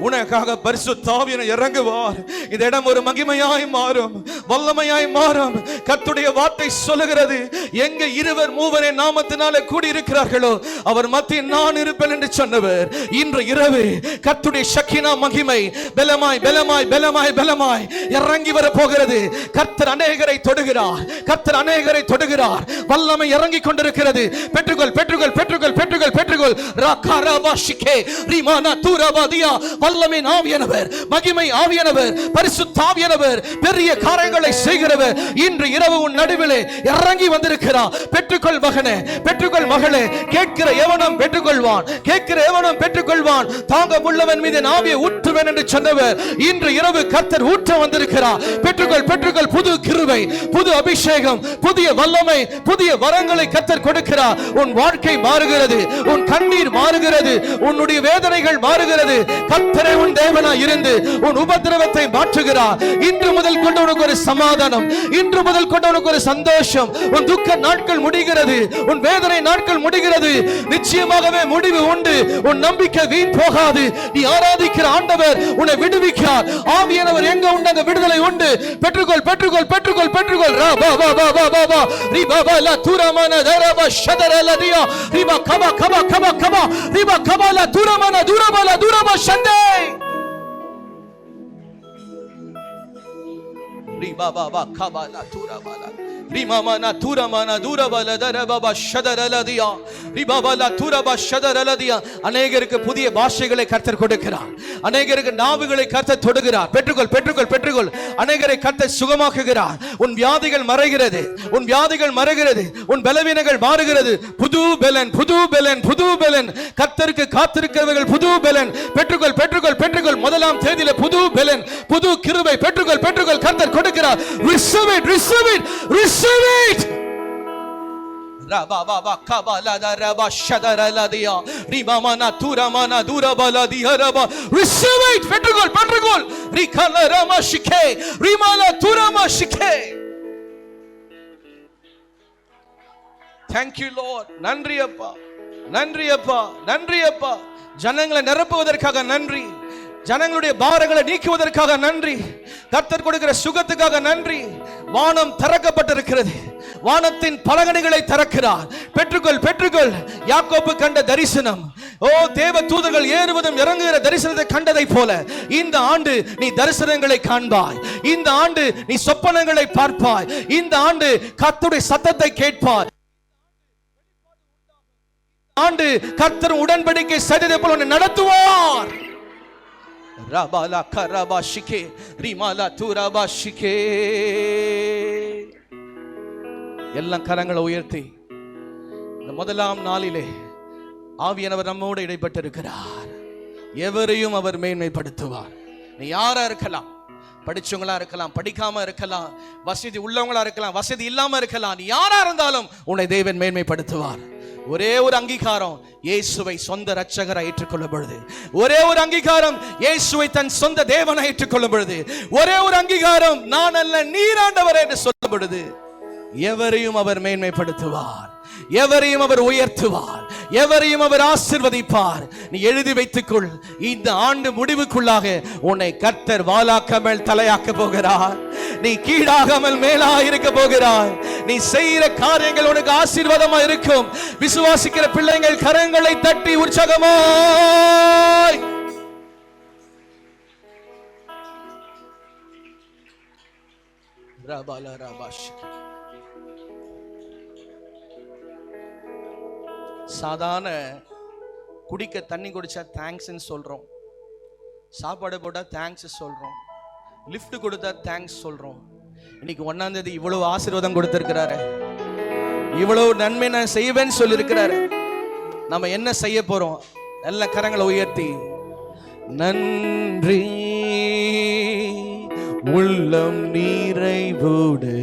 உனக்காக பரிசுத்த ஆவியானவர் இறங்குவார். இந்த இடம் ஒரு மகிமையாய் மாறும், வல்லமையாய் மாறும். கர்த்தருடைய வார்த்தை சொல்லுகிறது, எங்க 2-3 நாமத்தினாலே கூடி இருக்கிறார்களோ அவர் மத்தியில் நான் இருப்பேன் என்று சொன்னவர். இன்று இரவு கர்த்தருடைய ஷக்கினா மகிமை பலமாய் பலமாய் பலமாய் பலமாய் இறங்கி வர போகிறது. கர்த்தர் அநேகரை தொடுகிறார், கர்த்தர் அநேகரை தொடுகிறார். வல்லமை இறங்கி கொண்டிருக்கிறது. பெற்றுக்கொள் பெற்றுக்கொள் பெற்றுக்கொள் பெற்றுக்கொள் பெற்றுக்கொள். ராகாராபாஷிகே ரிமானா தூராபாதியா. வல்லமை ஆவியானவர், மகிமை ஆவியானவர், பரிசுத்த ஆவியானவர் பெரிய காரியங்களை செய்கிறவர் இன்று இரவு உன் நடுவிலே இறங்கி வந்திருக்கிறார். பெற்றுக்கொள் மகனே, பெற்றுக்கொள் மகளே. கேட்கிற எவனும் பெற்றுக்கொள்வான், கேட்கிற எவனும் பெற்றுக்கொள்வான். தாங்க உள்ளவன் மீது ஆவியை ஊற்றுவேன் என்று சொன்னவர் இன்று இரவு கர்த்தர் ஊற்ற வந்திருக்கிறார். பெற்றுக்கொள் பெற்றுக்கொள். புது கிருபை, புது அபிஷேகம், புதிய வல்லமை, புதிய வரங்களை கர்த்தர் கொடுக்கிறார். உன் வாழ்க்கை மாறுகிறது, உன் கண்ணீர் மாறுகிறது, உன்னுடைய வேதனைகள் மாறுகிறது. கர்த்தரே உன் தேவனாய் இருந்து உன் உபத்திரவத்தை மாற்றுகிறார். இன்று முதல் கொண்டு உனக்கு ஒரு சமாதானம், இன்று முதல் கொண்டு உனக்கு ஒரு சந்தோஷம். உன் துக்க நாட்கள் முடிகிறது, உன் வேதனை நாட்கள் முடிகிறது. நிச்சயமாகவே முடிவு உண்டு. உன் நம்பிக்கை வீண் போகாது. நீ ஆராதிக்கிற ஆண்டவர் உன்னை விடுவிக்கிறார். ஆவியானவர் எங்க உண்டு அங்க விடுதலை உண்டு. பெற்றுக்கொள் பெற்றுக்கொள் பெற்றுக்கொள் பெற்றுக்கொள். ரா பா பா பா பா பா ரிபா பா லா துரமான தரபா ஷதரல தியா ரிபா கபா கபா கபா கபா ரிபா கபா லா துரமான துரபா துரபா ஷந்தே ரிபா பா பா கபா லா துரபா லா ரிமாமனா துரமான துரபல தரபா ஷதரல தியா ரிபா பா லா துரபா ஷதரல தியா. அநேகருக்கு புதிய பாஷைகளை கர்த்தர் கொடுக்கிறார். அநேகருக்கு நாவுகளை கர்த்தர் தொடுகிறார். பெற்றுக்கொள் பெற்றுக்கொள் பெற்றுக்கொள். அநேகரை கர்த்தர் சுகமாக்குகிறார். உன் வியாதிகள் மறைகிறது, உன் வியாதிகள் மறைகிறது, உன் பலவீனங்கள் மாறுகிறது. புது பெலன் புது பெலன் புது பெலன். கர்த்தருக்கு காத்திருக்கிறவர்கள் புது பெலன். பெற்றுக்கொள் பெற்றுக்கொள் பெற்றுக்கொள். முதலாம் தேதியில புது பெலன், புது கிருபை. பெற்றுக்கொள் பெற்றுக்கொள். கர்த்தர் கொடுக்கிறார். Receive it, receive it, receive it. Rababa kabala daraba shadara dia rimamana turamana durabala diaraba. Receive it. பெற்றுக்கொள் பெற்றுக்கொள். ரிகல ரமஷிகே ரிமல துரமஷிகே. Thank you Lord. நன்றி அப்பா, நன்றி அப்பா, நன்றி அப்பா. ஜனங்களை நிரப்புவதற்காக நன்றி, ஜனங்களுடைய பாரங்களை நீக்குவதற்காக நன்றி, கர்த்தர் கொடுக்கிற சுகத்துக்காக நன்றி. வானம் திறக்கப்பட்டிருக்கிறது, வானத்தின் பலகணிகளை திறக்கிறார். பெற்றுக்கொள் பெற்றுக்கொள். யாக்கோபு கண்ட தரிசனம், ஓ தேவ தூதர்கள் ஏறுவதும் இறங்குகிற தரிசனத்தை கண்டதை போல இந்த ஆண்டு நீ தரிசனங்களை காண்பாய். இந்த ஆண்டு நீ சொப்பனங்களை பார்ப்பாய். இந்த ஆண்டு கர்த்தருடைய சத்தத்தை கேட்பாய். ஆண்டு கர்த்தர் உடன்படிக்கை செய்ததை போல உன்னை நடத்துவார். ரபாலா கரபா ஷிகே ரிமாலா துரபா ஷிகே. எல்லாம் கரங்களை உயர்த்தி இந்த முதலாம் நாளிலே ஆவியானவர் நம்மோடு இடைப்பட்டிருக்கிறார். எவரையும் அவர் மேன்மைப்படுத்துவார். நீ யாரா இருக்கலாம், படிச்சவங்களா இருக்கலாம், படிக்காம இருக்கலாம், வசதி உள்ளவங்களா இருக்கலாம், வசதி இல்லாம இருக்கலாம். நீ யாரா இருந்தாலும் உன்னை தேவன் மேன்மைப்படுத்துவார். ஒரே ஒரு அங்கீகாரம், இயேசுவை சொந்த இரட்சகரை ஏற்றுக்கொள்ளும் பொழுது, ஒரே ஒரு அங்கீகாரம், இயேசுவை தன் சொந்த தேவனை ஏற்றுக்கொள்ளும் பொழுது, ஒரே ஒரு அங்கீகாரம், நான் அல்ல நீர் ஆண்டவர் என்று சொல்லும் பொழுது எவரையும் அவர் மேன்மைப்படுத்துவார், எவரையும் அவர் உயர்த்துவார், எவரையும் அவர் ஆசீர்வதிப்பார். நீ எழுதி வைத்துக்கொள். இந்த ஆண்டு முடிவுக்குள்ளாக உன்னை கர்த்தர் வாலாக்காமல் தலையாக்க போகிறார். நீ கீழாகாமல் மேலா இருக்க போகிறாய். நீ செய்கிற காரியங்கள் உனக்கு ஆசீர்வாதமா இருக்கும். விசுவாசிக்கிற பிள்ளைகள் கரங்களை தட்டி உற்சாகமாய் ரபாலா ரபாஷ். சாதாரண குடிக்க தண்ணி குடிச்சா தேங்க்ஸ்ன்னு சொல்றோம், சாப்பாடு போட்டா தேங்க்ஸ் சொல்றோம், லிஃப்ட் கொடுத்தா தேங்க்ஸ் சொல்றோம். இன்னைக்கு 1ஆம் தேதி இவ்வளவு ஆசீர்வாதம் கொடுத்திருக்கிறாரு, இவ்வளவு நன்மை நான் செய்வேன்னு சொல்லியிருக்கிறாரு. நம்ம என்ன செய்ய போறோம்? நல்ல கரங்களை உயர்த்தி நன்றி உள்ளம் நிறைவோடு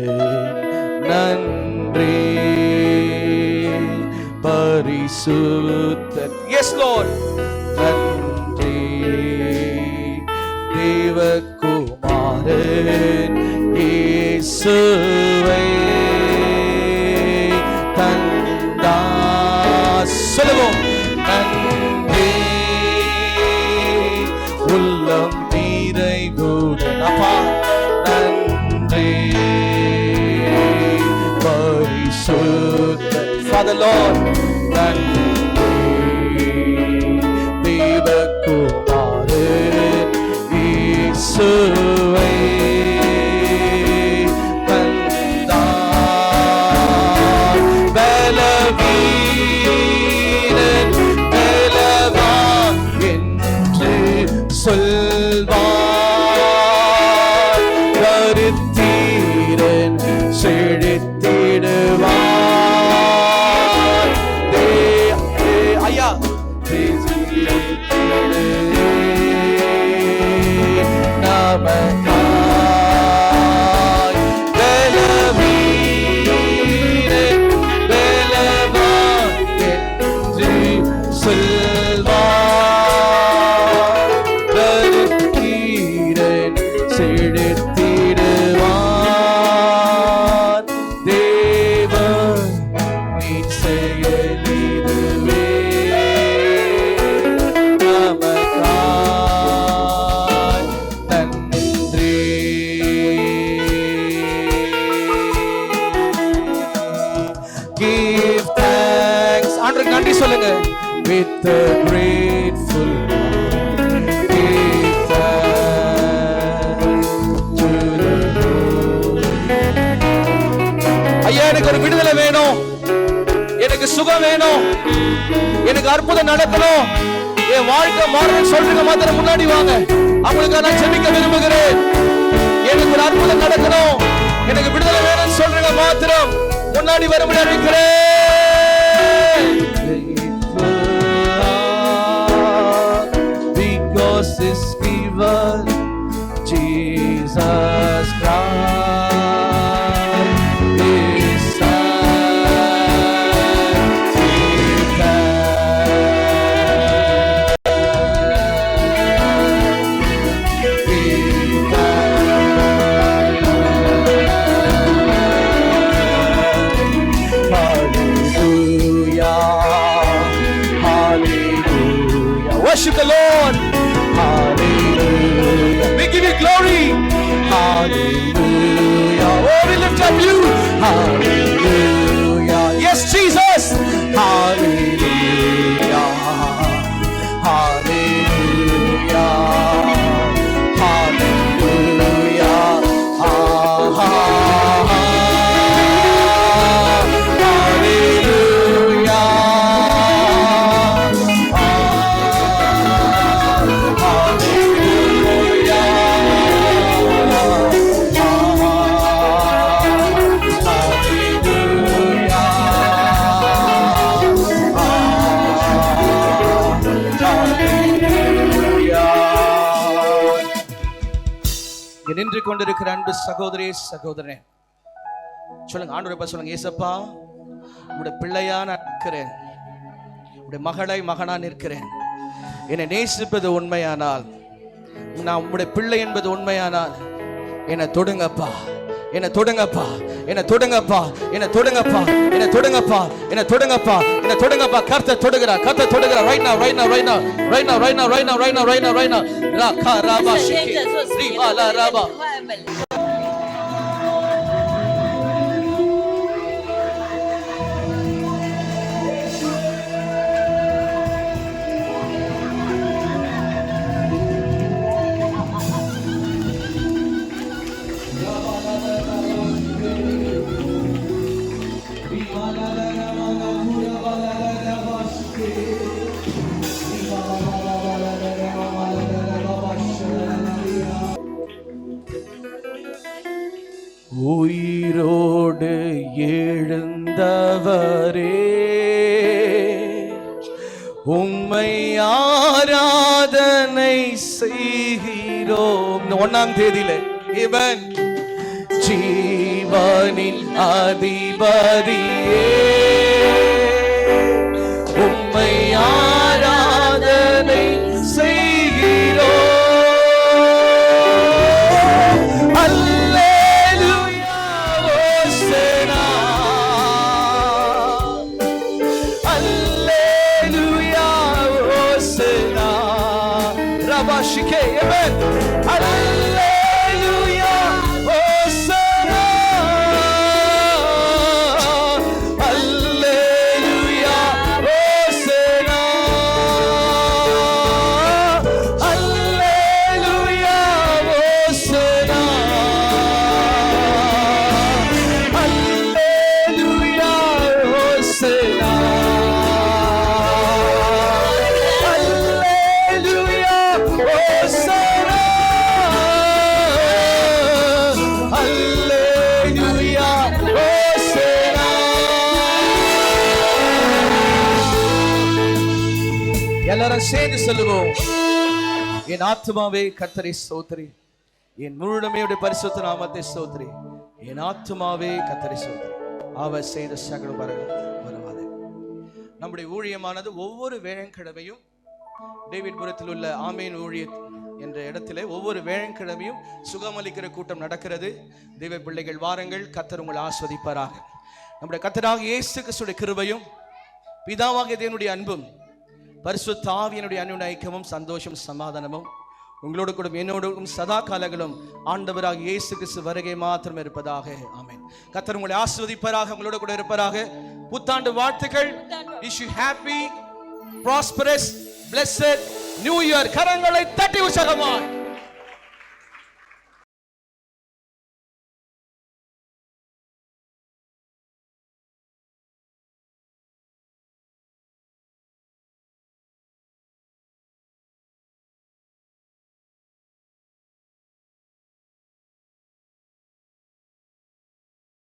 நன்றி பரிசுத்தர். Yes Lord. நன்றி தேவகுமாரன் இயேசுவை தந்தார். சொல்லுவோம். நன்றி உள்ளம் நிறைவோடு அப்பா நன்றி பரிசுத்தர். Father Lord, நன்றி தேவகுமாரன் இயேசுவை தந்தார். பலவீனன் பலவான் என்று சொல்வார், கருத்தீரன் செழித்திடுவார். நன்றி சொல்லுங்க. With a grateful heart, give thanks to the Lord. ஐயா, எனக்கு ஒரு விடுதலை வேணும், எனக்கு சுகம் வேணும், எனக்கு அற்புதம் நடக்கணும், என் வாழ்க்கை மாறணும் சொல்றீங்க மாத்திரம் முன்னாடி வாங்க. அவங்களுக்கு நான் ஜெபிக்க விரும்புகிறேன். எனக்கு ஒரு அற்புதம் நடக்கணும், எனக்கு விடுதலை வேணும் சொல்றீங்க மாத்திரம் முன்னாடி வரும்படி அறிவிக்கிறேன். Because is given Jesus Christ is worship the Lord. Hallelujah. We give you glory. Hallelujah. Oh, we lift up you. Hallelujah. Yes, Jesus. Hallelujah. Hallelujah. Hallelujah. நின்று கொண்டிருக்கிற அன்பு சகோதரி சகோதரனே, சொல்லுங்க, ஆண்டவரே சொல்லுங்க, ஏசப்பா உடைய பிள்ளையா நான் நிற்கிறேன், உடைய மகளை மகனா நிற்கிறேன். என்னை நேசிப்பது உண்மையானால், நான் உடைய பிள்ளை என்பது உண்மையானால் என்னை தொடுங்கப்பா, என்னை தொடுங்கப்பா, என்னை தொடுங்கப்பா, என்னை தொடுங்கப்பா, என்னை தொடுங்கப்பா, என்னை தொடுங்கப்பா, என்னை தொடுங்கப்பா. கர்த்தர் தொடுகிறார், கர்த்தர் தொடுகிறார். right now, right now, right now, right now, right now, right now, right now, right now, right now. ரா ராபா ஷிகி ரிபாலா ராபா. உயிரோடு எழுந்தவரே, உம்மை ஆராதனை செய்கிறோம். 1ஆம் தேதியில இவன் ஜீவனின் அதிபதியே, உம்மை ஆராதனை செய்கிறோம். Amen. Hallelujah. Hosanna. Hallelujah. Hosanna. Hallelujah. Hosanna. Hallelujah. Hosanna. எல்லாரும் சேர்ந்து சொல்லுவோம். என் ஆத்துமாவே கர்த்தரை ஸ்தோத்திரி, என் முழுமையுடைய பரிசுத்த நாமத்தை ஸ்தோத்திரி, என் ஆத்துமாவே கர்த்தரை ஸ்தோத்திரி, அவர் செய்த சகல வரவாதே. நம்முடைய ஊழியமானது ஒவ்வொரு வேளங்கிழமையும் டேவிட்புரத்தில் உள்ள ஆமேன் ஊழியம் என்ற இடத்திலே ஒவ்வொரு வேளங்கிழமையும் சுகமளிக்கிற கூட்டம் நடக்கிறது. தெய்வ பிள்ளைகள் வாருங்கள், கர்த்தர் உங்களை ஆஸ்வதிப்பாராக. நம்முடைய கர்த்தராகிய இயேசு கிறிஸ்துவின் கிருபையும் பிதாவாகிய தேவனுடைய அன்பும் பரிசுத்த ஆவியினுடைய அன்பின் ஐக்கியமும் சந்தோஷம் சமாதானமும் உங்களோடு கூட என்னோடும் சதா காலங்களும் ஆண்டவராக இயேசு கிறிஸ்து வருகை மாத்திரம் இருப்பதாக. ஆமென். கர்த்தர் உங்களை ஆசீர்வதிப்பாராக, உங்களோடு கூட இருப்பாராக. புத்தாண்டு வாழ்த்துக்கள். Wish you happy, prosperous, blessed new year. கரங்களை தட்டி உற்சாகமாய்